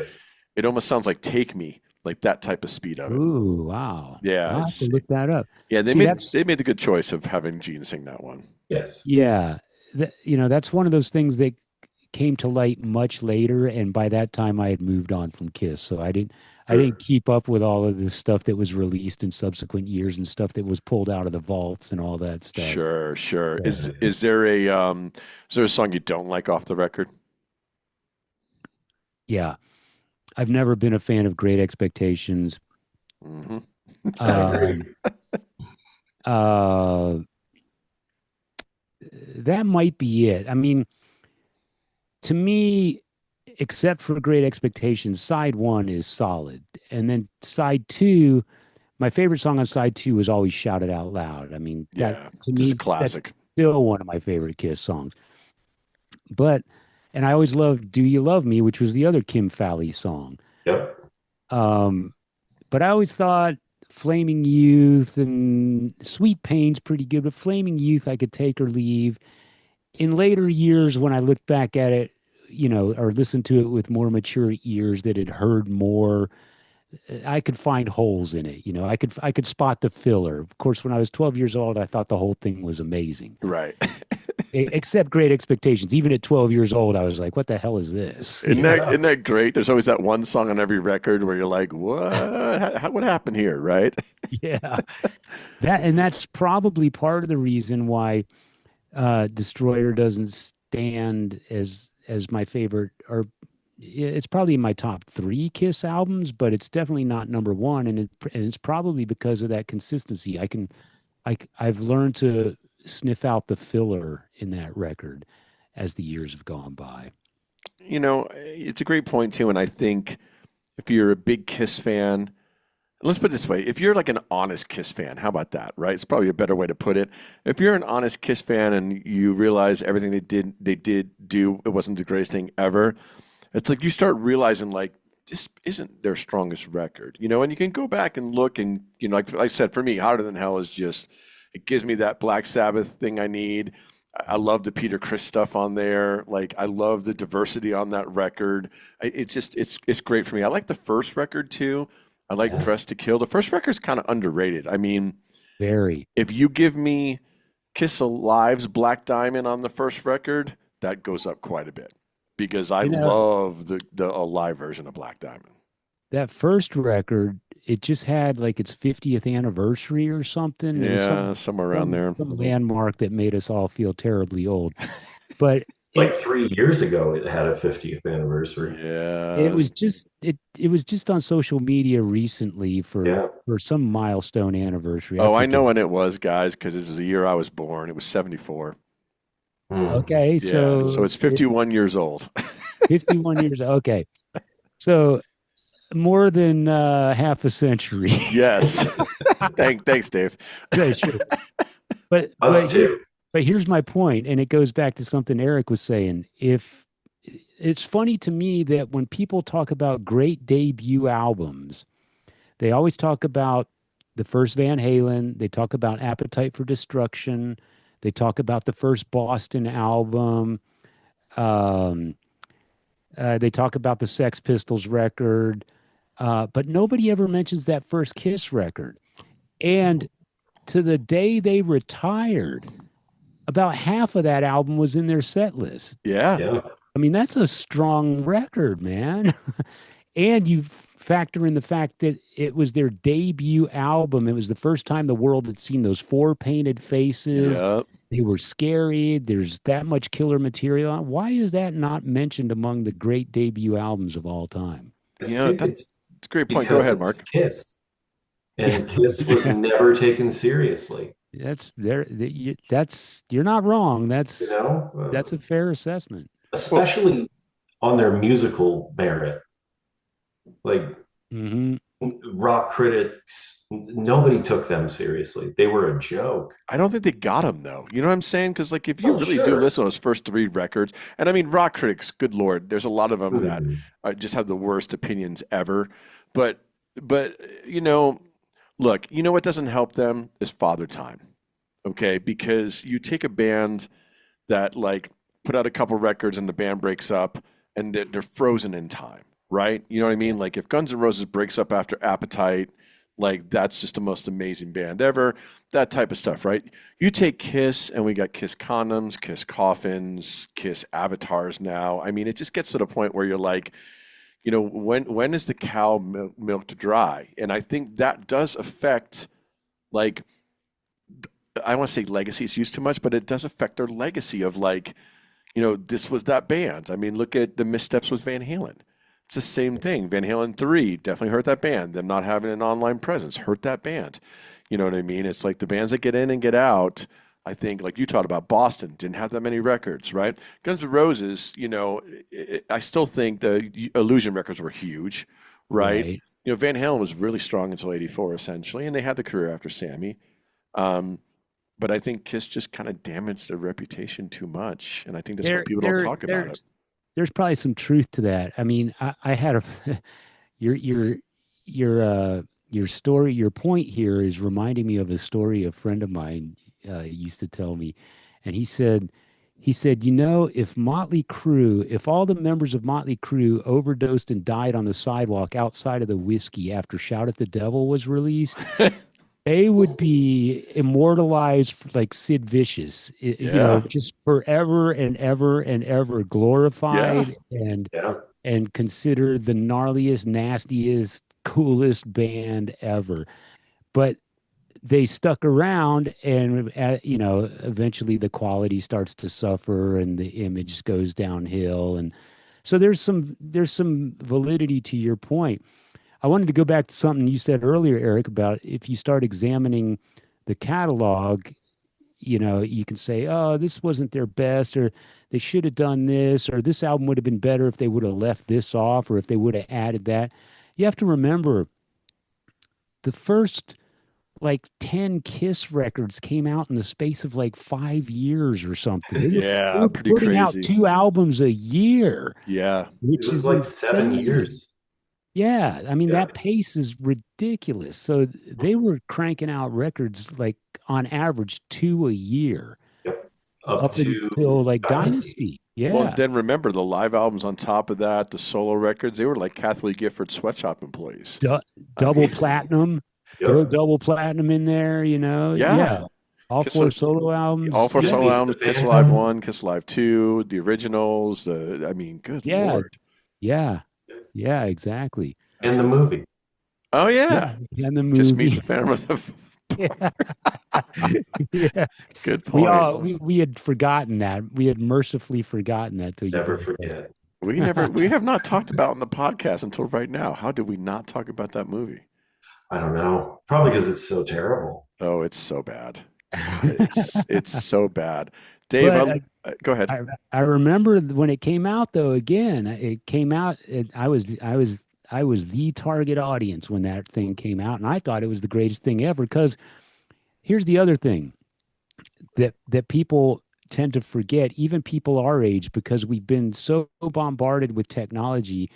it almost sounds like Take Me, like that type of speed of it. Ooh, wow. Yeah, I'll have to look that up. yeah, they See, made that's they made the good choice of having Gene sing that one. yes. yeah. That's one of those things that came to light much later, and by that time I had moved on from Kiss, so I didn't Sure. keep up with all of the stuff that was released in subsequent years and stuff that was pulled out of the vaults and all that stuff. Sure, sure. Is Yeah. is there a song you don't like off the record? Yeah, I've never been a fan of Great Expectations. Hmm. I agree. Um, uh, that might be it. I mean, to me, except for Great Expectations, side one is solid. And then side two, my favorite song on side two was always Shout It Out Loud. I mean, that Yeah, to just a me, that's classic. still one of my favorite Kiss songs. But, and I always loved Do You Love Me, which was the other Kim Fowley song. Yep. Um, but I always thought Flaming Youth and Sweet Pain's pretty good, but Flaming Youth I could take or leave. In later years, when I look back at it, or listened to it with more mature ears that had heard more, I could find holes in it. I could spot the filler. Of course, when I was 12 years old, I thought the whole thing was amazing. Right. Except Great Expectations. Even at 12 years old, I was like, what the hell is this? Isn't that Yeah. isn't that great? There's always that one song on every record where you're like, what? What happened here? Right? Yeah. That's probably part of the reason why Destroyer doesn't stand as my favorite, or it's probably in my top three Kiss albums, but it's definitely not number one, and it's probably because of that consistency. I've learned to sniff out the filler in that record as the years have gone by. It's a great point too, and I think if you're a big Kiss fan, let's put it this way, if you're like an honest Kiss fan, how about that, right? It's probably a better way to put it. If you're an honest Kiss fan and you realize everything they did do, it wasn't the greatest thing ever, it's like you start realizing like this isn't their strongest record, and you can go back and look and, like I said, for me, Hotter Than Hell is just, it gives me that Black Sabbath thing I need. I love the Peter Criss stuff on there. Like I love the diversity on that record. It's just it's great for me. I like the first record too. I like Yeah. Dress to Kill. The first record's kind of underrated. I mean, Very. if you give me Kiss Alive's Black Diamond on the first record, that goes up quite a bit because I You know, love the Alive version of Black Diamond. that first record, it just had like its 50th anniversary or something. It was Yeah, somewhere around there. some landmark that made us all feel terribly old. But Like it 3 years ago, it had a 50th anniversary. it Yeah, was just it was just on social media recently Yeah. for some milestone anniversary. I oh, I know forget. when it was, guys, because this is the year I was born. It was 74. Hmm. Okay, Yeah, so so it's 51 years old. 51 years. Okay. So more than half a century. Yes. Thanks, Dave. Yeah, sure. But Us too. here's my point, and it goes back to something Eric was saying. If it's funny to me that when people talk about great debut albums, they always talk about the first Van Halen, they talk about Appetite for Destruction, they talk about the first Boston album, um, they talk about the Sex Pistols record, but nobody ever mentions that first Kiss record. And to the day they retired, about half of that album was in their set list. Yeah. Yeah. I mean, that's a strong record, man. And you factor in the fact that it was their debut album. It was the first time the world had seen those four painted faces. Yeah. They were scary. There's that much killer material. Why is that not mentioned among the great debut albums of all time? I You know, think that's it's a great point. Go because ahead, it's Mark. Kiss, Yeah, and Kiss was never taken seriously. that's there. That's you're not wrong. You know, That's a fair assessment. Well, especially on their musical merit. Like Hmm. rock critics, nobody took them seriously. They were a joke. I don't think they got him though. You know what I'm saying? Because like if you Oh, really do sure. listen to those first three records, and I mean rock critics, good lord, there's a lot of them that Mhm. just have the worst opinions ever. But but you know, look, you know what doesn't help them is Father Time. Okay, because you take a band that like put out a couple records and the band breaks up and they're frozen in time, right? You know what I mean? Like if Guns N' Roses breaks up after Appetite, like that's just the most amazing band ever. That type of stuff, right? You take Kiss and we got Kiss condoms, Kiss coffins, Kiss avatars now. I mean, it just gets to the point where you're like, when is the cow milked dry? And I think that does affect like I don't want to say legacy is used too much, but it does affect their legacy of like, this was that band. I mean, look at the missteps with Van Halen. It's the same thing. Van Halen 3 definitely hurt that band. Them not having an online presence hurt that band. You know what I mean? It's like the bands that get in and get out. I think, like you talked about, Boston didn't have that many records, right? Guns N' Roses, I still think the Illusion records were huge, right? Right. Van Halen was really strong until '84, essentially, and they had the career after Sammy. Um, but I think Kiss just kind of damaged their reputation too much, and I think that's why There, people don't there, talk about there, it. there's probably some truth to that. I mean, I had a your your your story, your point here is reminding me of a story a friend of mine used to tell me, and he said, if Motley Crue, if all the members of Motley Crue overdosed and died on the sidewalk outside of the whiskey after Shout at the Devil was released, they would be immortalized like Sid Vicious, Yeah, just forever and ever and ever yeah, glorified and Yeah. considered the gnarliest, nastiest, coolest band ever. But they stuck around, and eventually the quality starts to suffer and the image goes downhill. And so there's some validity to your point. I wanted to go back to something you said earlier, Eric, about if you start examining the catalog, you can say, oh, this wasn't their best, or they should have done this, or this album would have been better if they would have left this off, or if they would have added that. You have to remember the first like 10 Kiss records came out in the space of like 5 years or something. They yeah, were pretty putting out crazy. two albums a year, Yeah, It which was is like 7 years. insane. Yeah, I mean Yeah. that pace is ridiculous. So they were cranking out records like on average two a year Yep. Up up to until like Dynasty. Dynasty. well, and Yeah, then remember the live albums on top of that, the solo records, they were like Kathleen Gifford sweatshop employees. du I double mean, platinum. Throw Yep. double platinum in there. yeah, Yeah, all Kiss, four solo all albums. four Kiss solo Yeah, meets the albums, Kiss Alive Phantom. 1, Kiss Alive 2, the originals, I mean, good yeah, Lord. yeah, yeah. Exactly. And That's the movie. Oh Yeah, yeah, and the Kiss meets movie. the Phantom of the Yeah, yeah. Good We point. all we had forgotten that. We had mercifully forgotten that till you Never brought it forget. We have not talked about on the podcast until right now. How did we not talk about that movie? I don't know. Probably because it's so terrible. Oh, it's so bad. God, up. it's so bad. Dave, But go ahead. I remember when it came out though. Again, it came out. I was the target audience when that thing came out, and I thought it was the greatest thing ever. Because here's the other thing that people tend to forget, even people our age, because we've been so bombarded with technology.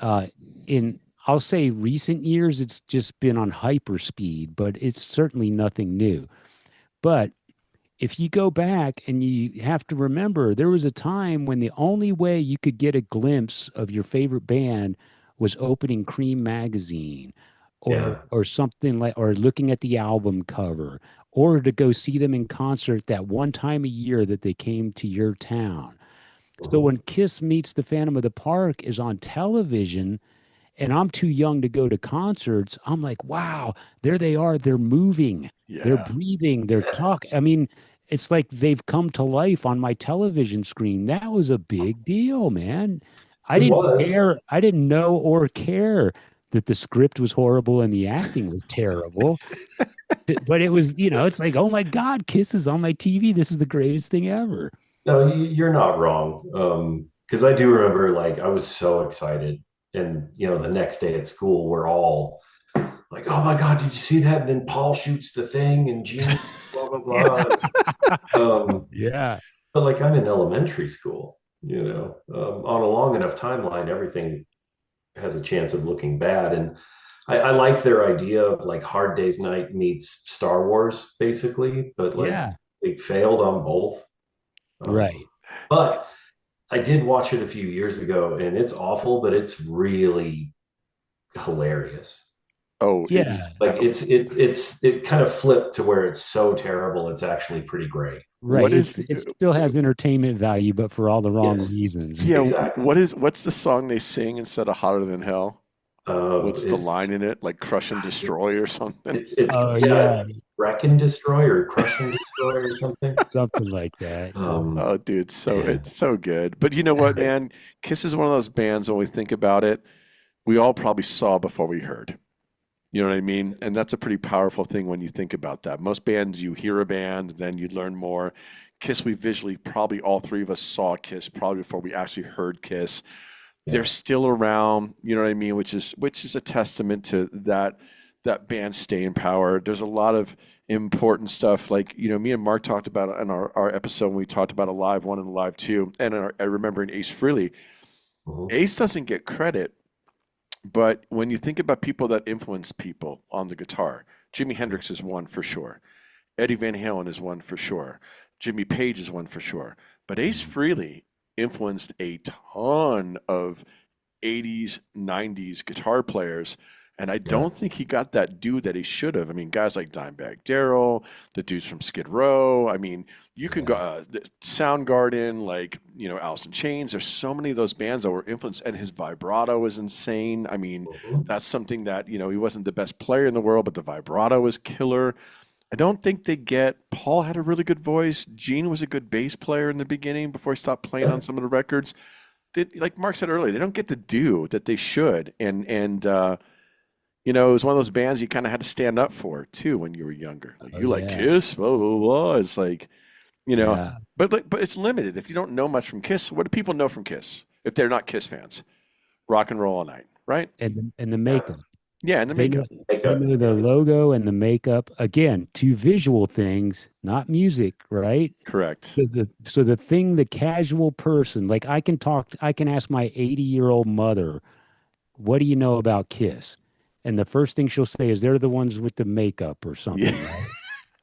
Uh, in I'll say recent years, it's just been on hyper speed, but it's certainly nothing new. But if you go back and you have to remember, there was a time when the only way you could get a glimpse of your favorite band was opening Cream magazine Yeah. or something like, or looking at the album cover, or to go see them in concert that one time a year that they came to your town. So Mhm. when Kiss Meets the Phantom of the Park is on television, and I'm too young to go to concerts, I'm like, wow, there they are. They're moving, they're Yeah. breathing, they're talking. I mean, it's like they've come to life on my television screen. That was a big deal, man. I It didn't was. care. I didn't know or care that the script was horrible and the acting was terrible. But it was, it's like, oh my God, Kiss is on my TV. This is the greatest thing ever. No, you're not wrong. Because I do remember, like, I was so excited, and the next day at school, we're all like, "Oh my God, did you see that?" And then Paul shoots the thing, and Gene's blah blah Yeah. blah. Yeah. But like, I'm in elementary school. On a long enough timeline, everything has a chance of looking bad, and I like their idea of like Hard Day's Night meets Star Wars, basically, but like Yeah. they failed on both. Right. But I did watch it a few years ago, and it's awful, but it's really hilarious. Oh, Yeah. Like it kind of flipped to where it's so terrible, it's actually pretty great. Right. what is It still has entertainment value, but for all the wrong Yes, reasons. yeah, exactly. what's the song they sing instead of Hotter Than Hell? What's the It's line in it? Like crush and destroy or something? it's Oh yeah, yeah, wreck and destroy or crush and destroy or something. something like that. Um, Oh, dude, yeah, it's so good. But you know what, man? Kiss is one of those bands when we think about it, we all probably saw before we heard. You know what I mean? And that's a pretty powerful thing when you think about that. Most bands, you hear a band, then you learn more. Kiss, we visually, probably all three of us saw Kiss probably before we actually heard Kiss. They're yeah, still around, you know what I mean? Which is a testament to that band's staying power. There's a lot of important stuff. Like, me and Mark talked about it in our episode when we talked about Alive 1 and Alive 2. And I remember in Ace Frehley, mhm, Ace doesn't get credit, but when you think about people that influence people on the guitar, Jimi Hendrix is one for sure. Eddie Van Halen is one for sure. Jimmy Page is one for sure. But Ace mhm, Frehley influenced a ton of 80s, 90s guitar players. And I yeah, don't think he got that due that he should have. I mean, guys like Dimebag Darrell, the dudes from Skid Row. I mean, you can go yeah, Soundgarden, like, Alice in Chains. There's so many of those bands that were influenced, and his vibrato is insane. I mean, mhm, that's something that, he wasn't the best player in the world, but the vibrato is killer. I don't think they get. Paul had a really good voice. Gene was a good bass player in the beginning before he stopped playing yeah, on some of the records. Like Mark said earlier, they don't get the due that they should. It was one of those bands you kind of had to stand up for too when you were younger. Like, Oh you like yeah, Kiss, blah blah blah. It's like, you know, yeah, but it's limited. If you don't know much from Kiss, what do people know from Kiss if they're not Kiss fans? Rock and Roll All Night, right? and the yeah. makeup. Yeah, and the They know makeup. they Makeup, know the yeah, logo and the makeup. Again, two visual things, not music, right? Correct. So the thing, the casual person, like I can ask my 80-year-old mother, what do you know about Kiss? And the first thing she'll say is they're the ones with the makeup or Yeah. something, right?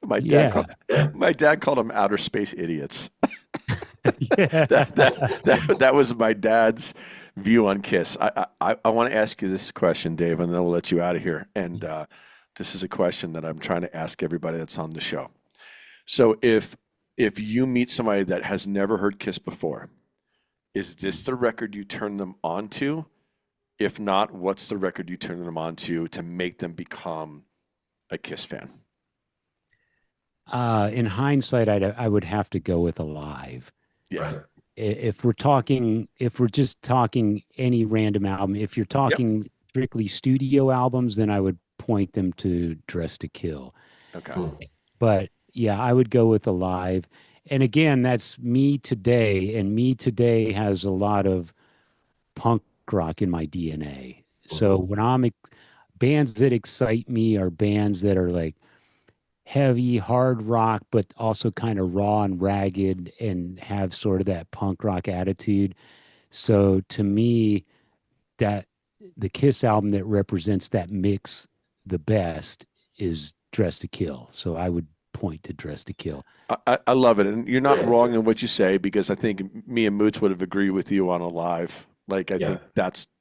My dad Yeah. called yeah. my dad called them outer space idiots. Yeah. That was my dad's view on Kiss. I want to ask you this question, Dave, and then we'll let you out of here. And this is a question that I'm trying to ask everybody that's on the show. So if you meet somebody that has never heard Kiss before, is this the record you turn them on to? If not, what's the record you turn them on to make them become a Kiss fan? In hindsight, I would have to go with Alive. Yeah. Right. If we're just talking any random album, if you're Yep. talking strictly studio albums, then I would point them to Dress to Kill. Okay. Hmm. But yeah, I would go with Alive. and again, that's me today, and me today has a lot of punk rock in my DNA. So Mhm. when bands that excite me are bands that are like heavy, hard rock, but also kind of raw and ragged and have sort of that punk rock attitude. So to me, that the Kiss album that represents that mix the best is Dress to Kill. So I would point to Dress to Kill. I love it, and you're Great not wrong answer. in what you say because I think me and Moots would have agreed with you on Alive. Like I Yeah. think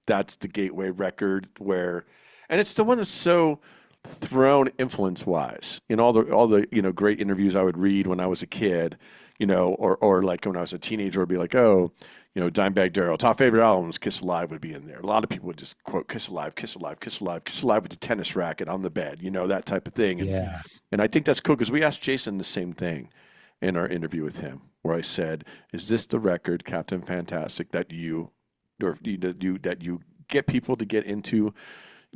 that's the gateway record where, and it's the one that's so thrown influence wise in all the great interviews I would read when I was a kid, or like when I was a teenager, would be like, oh, Dimebag Darrell, top favorite albums, Kiss Alive would be in there. A lot of people would just quote Kiss Alive, Kiss Alive, Kiss Alive, Kiss Alive with the tennis racket on the bed, that type of thing, Yeah. and I think that's cool because we asked Jason the same thing in our interview with him, where I said, "Is this the record, Captain Fantastic, that you get people to get into,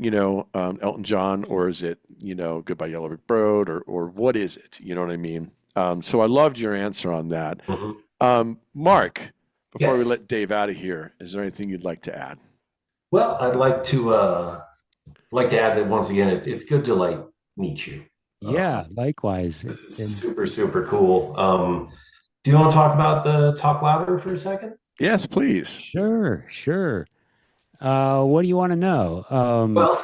Elton John, or is it, Goodbye Yellow Brick Road, or what is it? You know what I mean?" So I loved your answer on that. Mhm. Mark, before we Yes. let Dave out of here, is there anything you'd like to add? Well, I'd like to add that once again, it's good to like meet you. Yeah, likewise. This is And super, super cool. Do you want to talk about the Talk Louder for a second? Yes, please. sure, sure. What do you want to know? Well,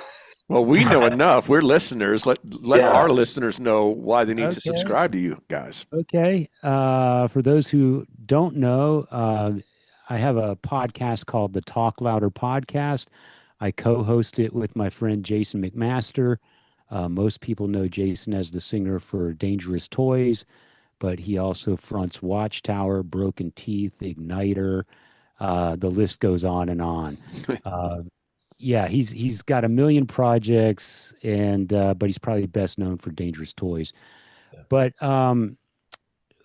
Well, we know enough. We're listeners. Let our yeah. listeners know why they need to Okay. subscribe to you guys. Okay. For those who don't know, I have a podcast called the Talk Louder Podcast. I co-host it with my friend Jason McMaster. Most people know Jason as the singer for Dangerous Toys, but he also fronts Watchtower, Broken Teeth, Igniter. The list goes on and on. Uh, yeah, he's got a million projects, and but he's probably best known for Dangerous Toys. But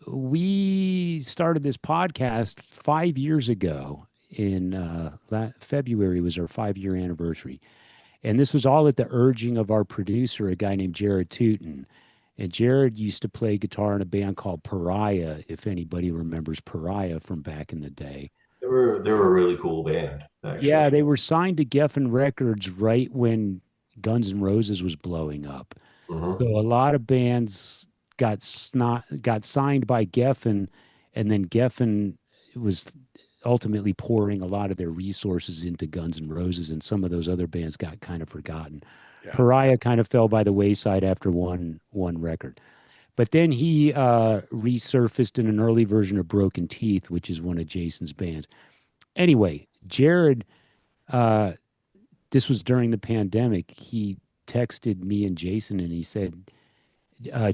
we started this podcast 5 years ago. In February was our 5 year anniversary, and this was all at the urging of our producer, a guy named Jared Tootin. And Jared used to play guitar in a band called Pariah, if anybody remembers Pariah from back in the day. They were a really cool band, Yeah, actually. they were signed to Geffen Records right when Guns N' Roses was blowing up. So Hmm. a lot of bands got signed by Geffen, and then Geffen was ultimately pouring a lot of their resources into Guns N' Roses, and some of those other bands got kind of forgotten. Yeah. Pariah kind of fell by the wayside after one record. But then he resurfaced in an early version of Broken Teeth, which is one of Jason's bands. Anyway, Jared, uh, this was during the pandemic. He texted me and Jason, and he said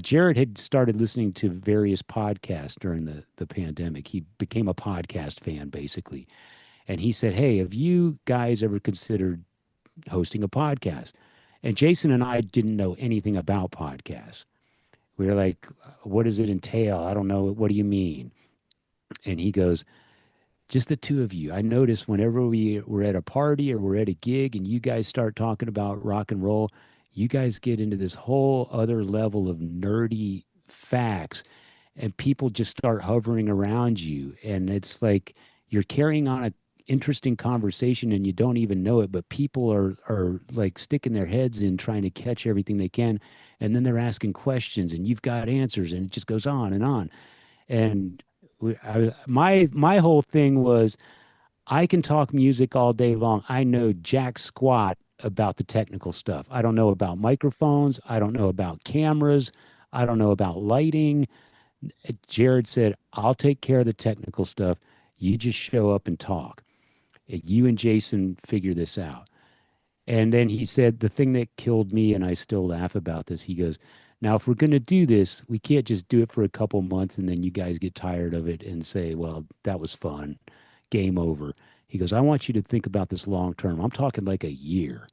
Jared had started listening to various podcasts during the pandemic. He became a podcast fan, basically. And he said, "Hey, have you guys ever considered hosting a podcast?" And Jason and I didn't know anything about podcasts. We were like, "What does it entail? I don't know. What do you mean?" And he goes, "Just the two of you. I notice whenever we're at a party or we're at a gig and you guys start talking about rock and roll, you guys get into this whole other level of nerdy facts and people just start hovering around you. And it's like you're carrying on a interesting conversation and you don't even know it, but people are like sticking their heads in trying to catch everything they can. And then they're asking questions and you've got answers and it just goes on and on." And my whole thing was I can talk music all day long. I know jack squat about the technical stuff. I don't know about microphones. I don't know about cameras. I don't know about lighting. Jared said, "I'll take care of the technical stuff. You just show up and talk. You and Jason figure this out." And then he said, the thing that killed me, and I still laugh about this, he goes, "Now, if we're going to do this, we can't just do it for a couple months and then you guys get tired of it and say, well, that was fun, game over." He goes, "I want you to think about this long term. I'm talking like a year."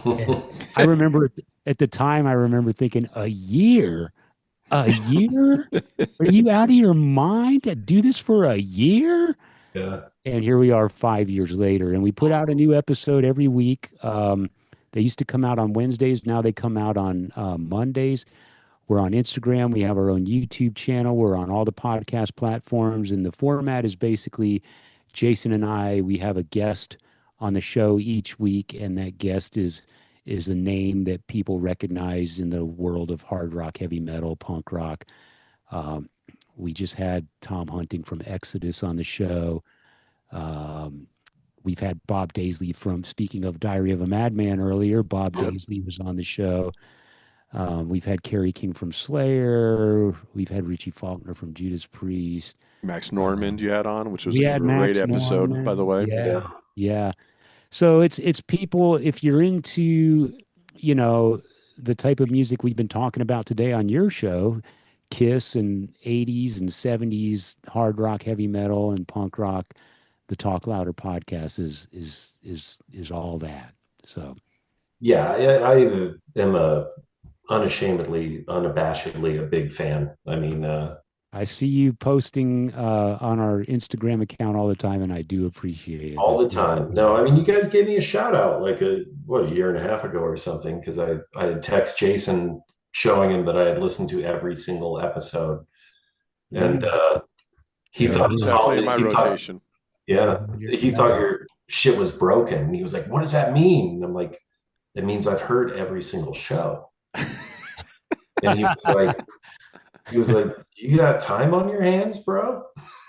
And I remember at the time, I remember thinking, a year? A year? Are you out of your mind to do this for a year? Yeah. And here we are 5 years later, and we put out a new episode every week. They used to come out on Wednesdays. Now they come out on Mondays. We're on Instagram. We have our own YouTube channel. We're on all the podcast platforms. And the format is basically Jason and I, we have a guest on the show each week, and that guest is a name that people recognize in the world of hard rock, heavy metal, punk rock. Um, we just had Tom Hunting from Exodus on the show. Um, we've had Bob Daisley from, speaking of Diary of a Madman earlier, Bob Yep. Daisley was on the show. We've had Kerry King from Slayer. We've had Richie Faulkner from Judas Priest. Max Normand you had on, which was We a had great Max episode, by the Norman. way. Yeah, Yeah. yeah. So it's people, if you're into, you know, the type of music we've been talking about today on your show, Kiss and 80s and 70s hard rock, heavy metal, and punk rock, the Talk Louder podcast is all that. So Yeah, I am a unashamedly, unabashedly a big fan. I mean, I see you posting on our Instagram account all the time, and I do appreciate it. all the That's really time. No, cool. I mean, you guys gave me a shout out like a year and a half ago or something, because I had text Jason showing him that I had listened to every single episode, and Yeah, he there thought it It's is. definitely in my he thought, rotation. yeah, You're he thought nice. your shit was broken. He was like, "What does that mean?" And I'm like, "It means I've heard every single show." And he was like, "You got time on your hands, bro?"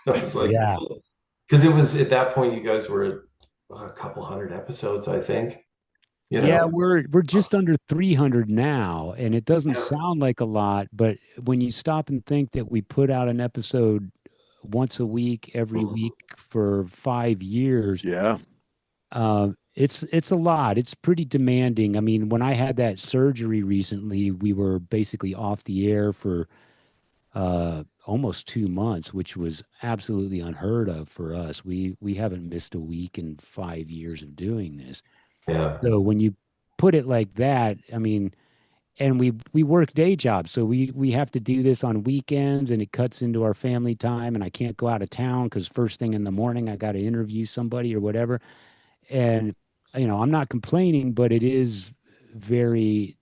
I was like, Yeah. because it was at that point you guys were at a couple hundred episodes, I think. You Yeah, know, we're just under 300 now, and it doesn't yeah. sound like a lot, but when you stop and think that we put out an episode once a week, every Mhm. week for 5 years, Yeah. it's a lot. It's pretty demanding. I mean, when I had that surgery recently, we were basically off the air for almost 2 months, which was absolutely unheard of for us. We haven't missed a week in 5 years of doing this. Yeah, So when you put it like that, I mean, and we work day jobs, so we have to do this on weekends, and it cuts into our family time, and I can't go out of town because first thing in the morning I got to interview somebody or whatever. And I'm not complaining, but it is very,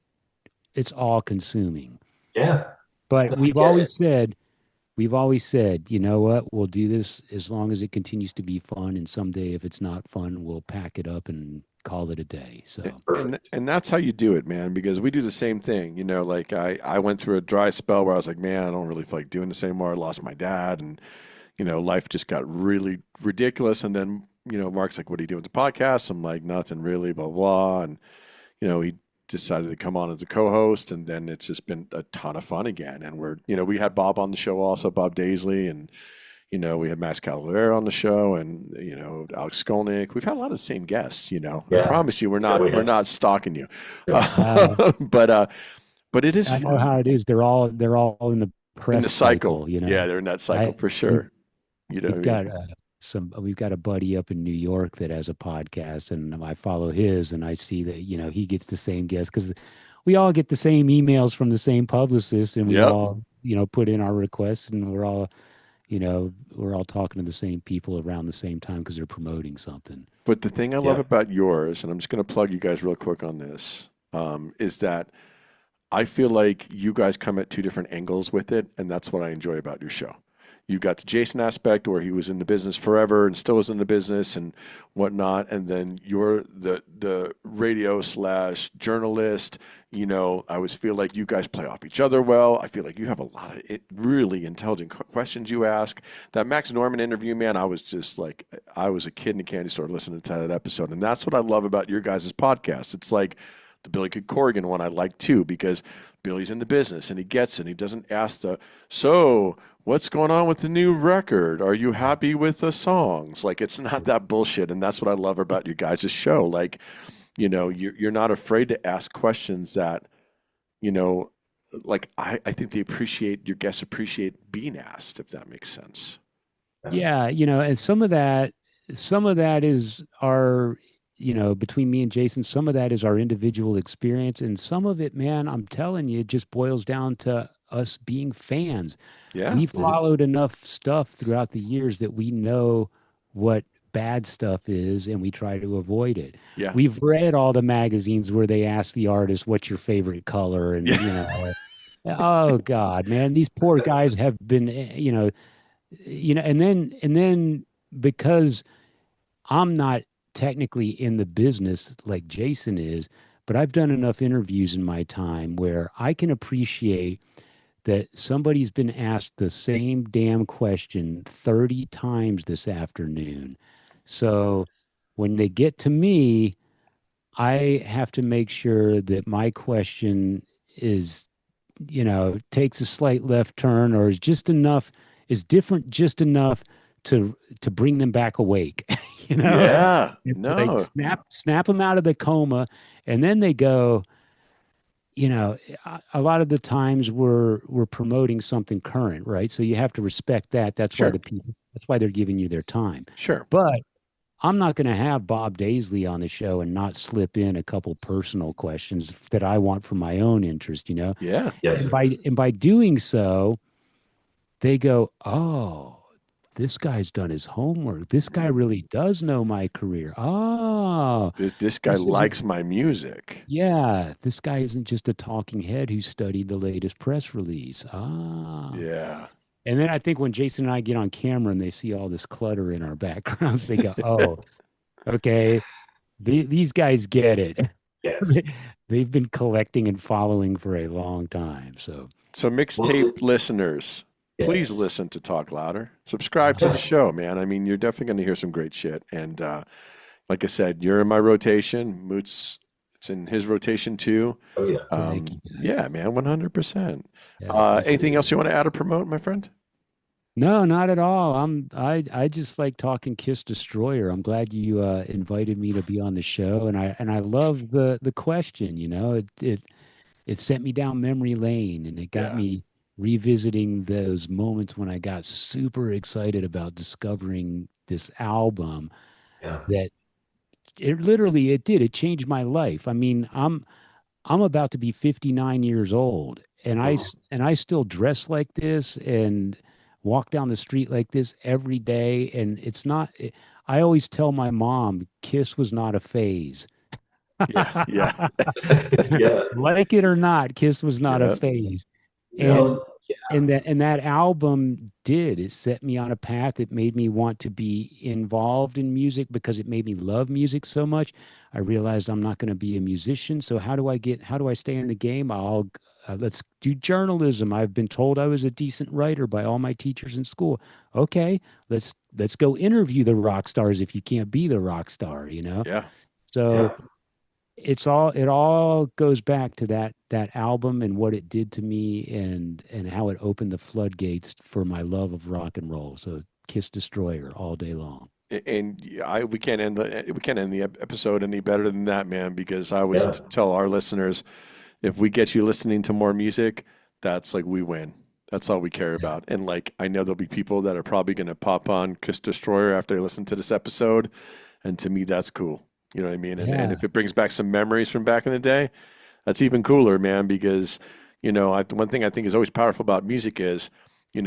it's all consuming. yeah, But I get it. we've always said, you know what, we'll do this as long as it continues to be fun, and someday if it's not fun, we'll pack it up and call it a day. So Perfect. And that's how you do it, man, because we do the same thing. Like I went through a dry spell where I was like, man, I don't really feel like doing this anymore. I lost my dad, and life just got really ridiculous. And then, Mark's like, what are you doing with the podcast? I'm like, nothing really, blah, blah. And, he decided to come on as a co-host, and then it's just been a ton of fun again. And we had Bob on the show also, Bob Daisley, and, we had Max Cavalera on the show, and, Alex Skolnick. We've had a lot of the same guests, I Yeah, promise you, we're yeah, not, we we're have. not stalking you. Yeah, But it is I know fun how it is. They're all in the in the press cycle. cycle, you Yeah, know. they're in that cycle I for we sure. You know what we've I got mean? we've got a buddy up in New York that has a podcast, and I follow his, and I see that he gets the same guests because we all get the same emails from the same publicist, and we Yep. all put in our requests, and we're all talking to the same people around the same time because they're promoting something. But the thing I love yeah, about yours, and I'm just going to plug you guys real quick on this, is that I feel like you guys come at two different angles with it, and that's what I enjoy about your show. You got the Jason aspect where he was in the business forever and still is in the business and whatnot, and then you're the radio slash journalist. I always feel like you guys play off each other well. I feel like you have a lot of really intelligent questions you ask. That Max Norman interview, man, I was just like, I was a kid in a candy store listening to that episode, and that's what I love about your guys' podcast. It's like the Billy Corgan one I like too, because Billy's in the business and he gets it. And he doesn't ask so what's going on with the new record? Are you happy with the songs? Like, it's not that bullshit. And that's what I love about you guys' show. Like, you're not afraid to ask questions that, you know, like I think your guests appreciate being asked, if that makes sense. Yeah, and some of that is our, between me and Jason, some of that is our individual experience, and some of it, man, I'm telling you, it just boils down to us being fans. Yeah. We've mhm, followed enough stuff throughout the years that we know what bad stuff is, and we try to avoid it. Yeah. We've read all the magazines where they ask the artist, "What's your favorite color?" and Yeah. Oh God, man, these poor guys have been, and then because I'm not technically in the business like Jason is, but I've done enough interviews in my time where I can appreciate that somebody's been asked the same damn question 30 times this afternoon. So when they get to me, I have to make sure that my question is, takes a slight left turn or is different just enough to bring them back awake. you know, Yeah. it's like No. snap them out of the coma, and then they go, a lot of the times we're promoting something current, right? So you have to respect that. Sure. That's why they're giving you their time. Sure. But I'm not going to have Bob Daisley on the show and not slip in a couple personal questions that I want for my own interest, Yeah. Yes, And sir. by doing so, they go, "Oh, this guy's done his homework. This guy really does know my career. Oh, This guy this isn't likes my music. yeah, this guy isn't just a talking head who studied the latest press release. Ah." Yeah. And then I think when Jason and I get on camera and they see all this clutter in our backgrounds, they go, "Oh, okay, these guys get it. Yes. They've been collecting and following for a long time." So, So, Well, mixtape listeners, please yes. listen to Talk Louder. Subscribe to the show, man. I mean, you're definitely going to hear some great shit. And like I said, you're in my rotation. Moots, it's in his rotation too. Oh yeah. thank you Yeah, guys. man, 100%. Yes. Anything else you want to add or promote, my friend? No, not at all. I just like talking Kiss Destroyer. I'm glad you invited me to be on the show, and I love the question, it sent me down memory lane, and it got Yeah. me revisiting those moments when I got super excited about discovering this album Yeah. that it did. It changed my life. I mean, I'm about to be 59 years old, and Mhm. I still dress like this and walk down the street like this every day. And it's not. I always tell my mom, Kiss was not a phase. Yeah. Yeah. Yeah. Like it or not, Kiss was not a Yeah. phase. Yeah. And Well, yeah. that album did. It set me on a path. It made me want to be involved in music because it made me love music so much. I realized I'm not going to be a musician. So how do I stay in the game? Let's do journalism. I've been told I was a decent writer by all my teachers in school. Okay, let's go interview the rock stars if you can't be the rock star. Yeah. So Yeah. it all goes back to that album and what it did to me and how it opened the floodgates for my love of rock and roll. So Kiss Destroyer all day long. And we can't end the episode any better than that, man, because I always Yeah. tell our listeners, if we get you listening to more music, that's like we win. That's all we care Yeah. about. And like I know there'll be people that are probably going to pop on Kiss Destroyer after they listen to this episode, and to me that's cool. You know what I mean? And Yeah. if it brings back some memories from back in the day, that's even cooler, man, because one thing I think is always powerful about music is, you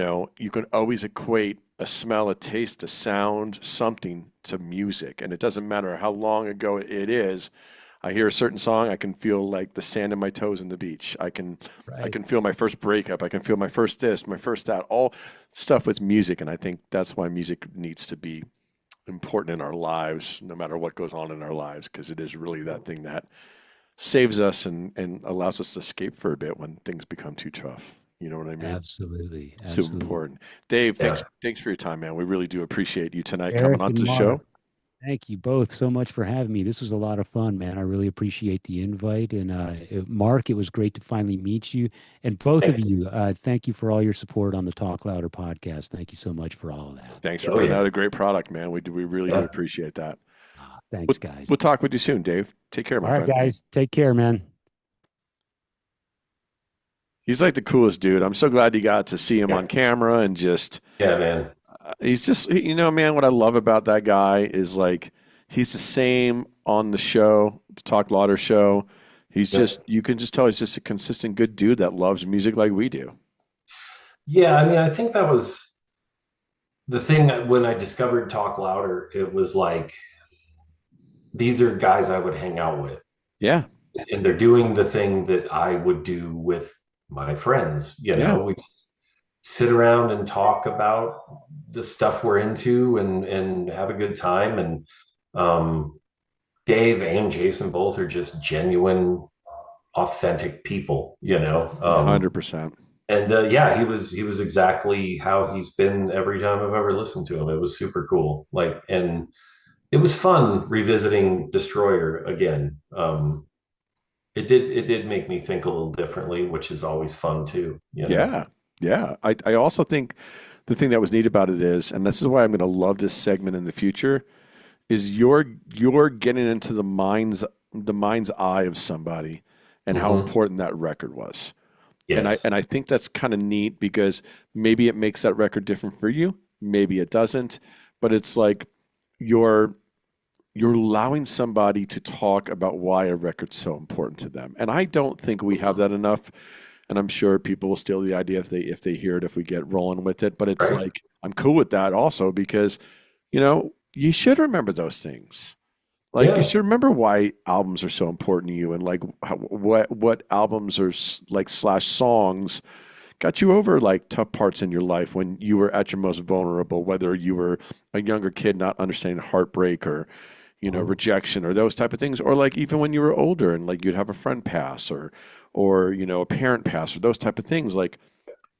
can always equate a smell, a taste, a sound, something to music. And it doesn't matter how long ago it is. I hear a certain song, I can feel like the sand in my toes in the beach. I Right. can feel my first breakup. I can feel my first this, my first that, all stuff with music. And I think that's why music needs to be important in our lives, no matter what goes on in our lives, because it is really that thing that saves us and allows us to escape for a bit when things become too tough. You know what I mean? Absolutely. Super Absolutely. important. Dave, Yeah. thanks for your time, man. We really do appreciate you tonight coming Eric on and to the Mark, show. thank you both so much for having me. This was a lot of fun, man. I really appreciate the invite. And Mark, it was great to finally meet you. And both of Thank you, thank you for all your support on the Talk Louder podcast. Thank you so much for all of that. Thanks for you. Oh putting yeah. out a great product, man. We really do Yeah. appreciate that. Thanks, We'll, guys. we'll talk with you soon, Dave. Take care, my All right, friend. guys. Take care, man. He's like the coolest dude. I'm so glad you got to see him Yeah. on camera and just Yeah, man. he's just man, what I love about that guy is like he's the same on the show, the Talk Lauder show. He's Yeah. just you can just tell he's just a consistent good dude that loves music like we do. Yeah, I mean, I think that was the thing when I discovered Talk Louder, it was like these are guys I would hang out with. Yeah. And they're doing the thing that I would do with my friends. Yeah. We just sit around and talk about the stuff we're into and have a good time. And um, Dave and Jason both are just genuine, authentic people. 100%. And yeah, he was exactly how he's been every time I've ever listened to him. It was super cool. And it was fun revisiting Destroyer again. It did make me think a little differently, which is always fun too. Yeah. Yeah. I also think the thing that was neat about it is, and this is why I'm going to love this segment in the future, is you're getting into the mind's eye of somebody and how Hmm. important that record was. And I Yes. and I think that's kind of neat because maybe it makes that record different for you, maybe it doesn't, but it's like you're you're allowing somebody to talk about why a record's so important to them. And I don't think we have Mhm. that enough. And I'm sure people will steal the idea if they hear it, if we get rolling with it. But it's Right. like I'm cool with that also because, you should remember those things. Like you Yeah. should remember why albums are so important to you and like what albums or like slash songs got you over like tough parts in your life when you were at your most vulnerable, whether you were a younger kid not understanding heartbreak or Mhm. rejection or those type of things, or like even when you were older and like you'd have a friend pass or a parent pass or those type of things. Like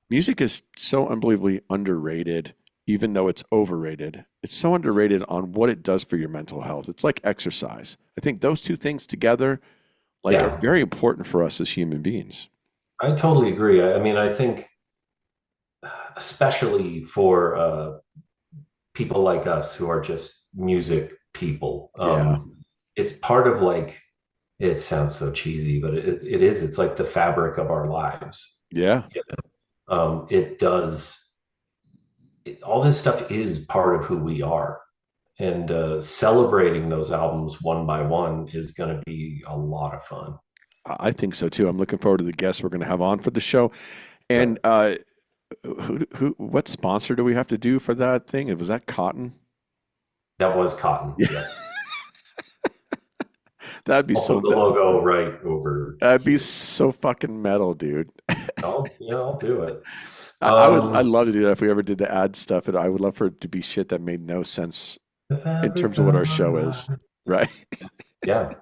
music is so unbelievably underrated, even though it's overrated. It's so underrated on what it does for your mental health. It's like exercise. I think those two things together like are Yeah. very important for us as human beings. I totally agree. I mean, I think especially for people like us who are just music people, Yeah. it's part of like it sounds so cheesy, but it is. It's like the fabric of our lives. Yeah. It does. All this stuff is part of who we are. And celebrating those albums one by one is going to be a lot of fun. I think so too. I'm looking forward to the guests we're going to have on for the show. Yep. And what sponsor do we have to do for that thing? Was that Cotton? That was Cotton. Yeah, Yes. that'd be I'll so. put the logo right over That'd be here. so fucking metal, dude. I'll do it. I'd Um, love to do that if we ever did the ad stuff. And I would love for it to be shit that made no sense the in fabric terms of what our of our show is, lives. right? Yeah.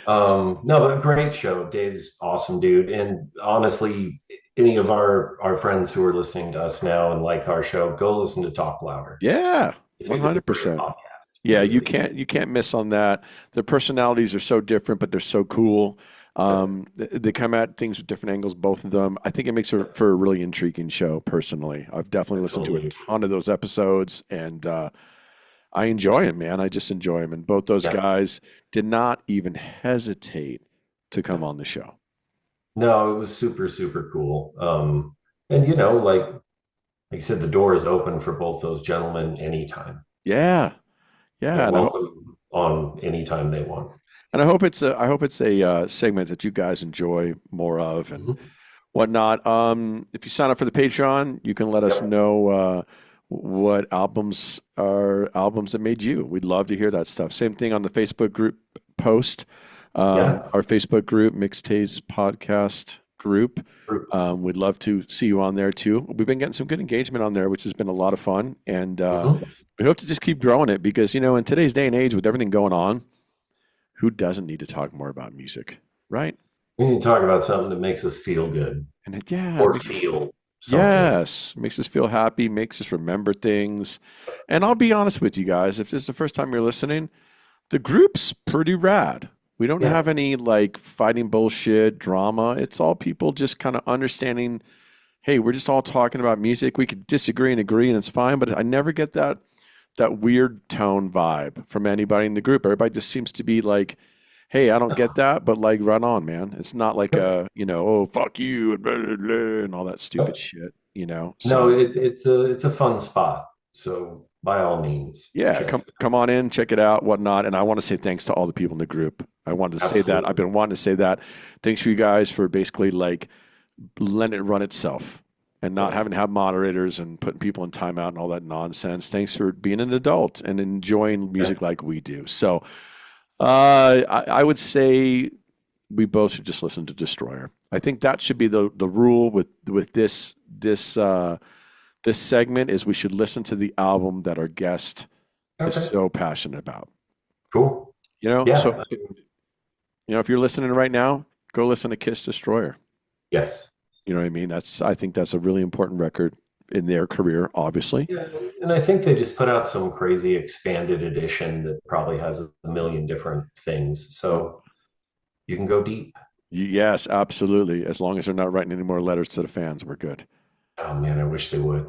No, but great show. Dave's awesome dude. And honestly, any of our friends who are listening to us now and like our show, go listen to Talk Louder. Yeah, It's a great 100%. podcast. It Yeah, you really is. can't miss on that. Their personalities are so different, but they're so cool. Yep. They come at things with different angles, both of them. I think it makes for a really intriguing show. Personally, I've definitely I listened to a totally agree. ton of those episodes, and I enjoy them, man. I just enjoy them. And both those Yeah. guys did not even hesitate to come on the show. No, it was super, super cool. And like I said, the door is open for both those gentlemen anytime. Yeah, yeah, They're welcome on anytime they want. and I hope it's a segment that you guys enjoy more of and Mhm. whatnot. If you sign up for the Patreon, you can let us Yep. know what albums are albums that made you. We'd love to hear that stuff. Same thing on the Facebook group post. Yeah. Our Facebook group, Mixtapes Podcast group. We'd love to see you on there too. We've been getting some good engagement on there, which has been a lot of fun, and Mhm. we hope to just keep growing it because in today's day and age, with everything going on, who doesn't need to talk more about music, right? We need to talk about something that makes us feel good And yeah, it or makes feel something. yes, makes us feel happy, makes us remember things. And I'll be honest with you guys, if this is the first time you're listening, the group's pretty rad. We don't Yeah. have any like fighting bullshit, drama. It's all people just kind of understanding, hey, we're just all talking about music. We could disagree and agree and it's fine, but I never get that weird tone vibe from anybody in the group. Everybody just seems to be like, hey, I don't get that, but like run on, man. It's not like Yep. oh, fuck you and blah, blah, blah, and all that stupid Yep. shit. No, So it's a fun spot. So by all means, yeah, check come it. come on in, check it out, whatnot. And I want to say thanks to all the people in the group. I wanted to say that. I've Absolutely. been wanting to say that. Thanks for you guys for basically like letting it run itself and not Yep. having to have moderators and putting people in timeout and all that nonsense. Thanks for being an adult and enjoying music Yep. like we do. So I would say we both should just listen to Destroyer. I think that should be the rule with this segment is we should listen to the album that our guest is so passionate about. Cool. You know, Yeah. so if you're listening right now, go listen to Kiss Destroyer. Yes. You know what I mean? I think that's a really important record in their career, obviously. Yeah, and I think they just put out some crazy expanded edition that probably has a million different things. So you can go deep. Yes, absolutely. As long as they're not writing any more letters to the fans, we're good. Oh man, I wish they would.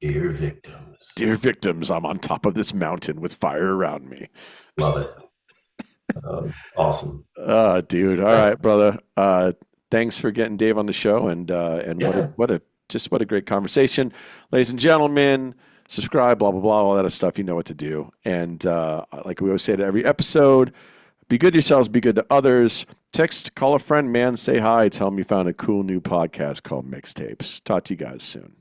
Dear victims. Dear victims, I'm on top of this mountain with fire around me. Love it. Awesome. Dude. All right, brother. Thanks for getting Dave on the show, and Yeah. what a great conversation, ladies and gentlemen. Subscribe, blah blah blah, all that stuff. You know what to do. And like we always say to every episode, be good to yourselves, be good to others. Text, call a friend, man, say hi, tell them you found a cool new podcast called Mixtapes. Talk to you guys soon.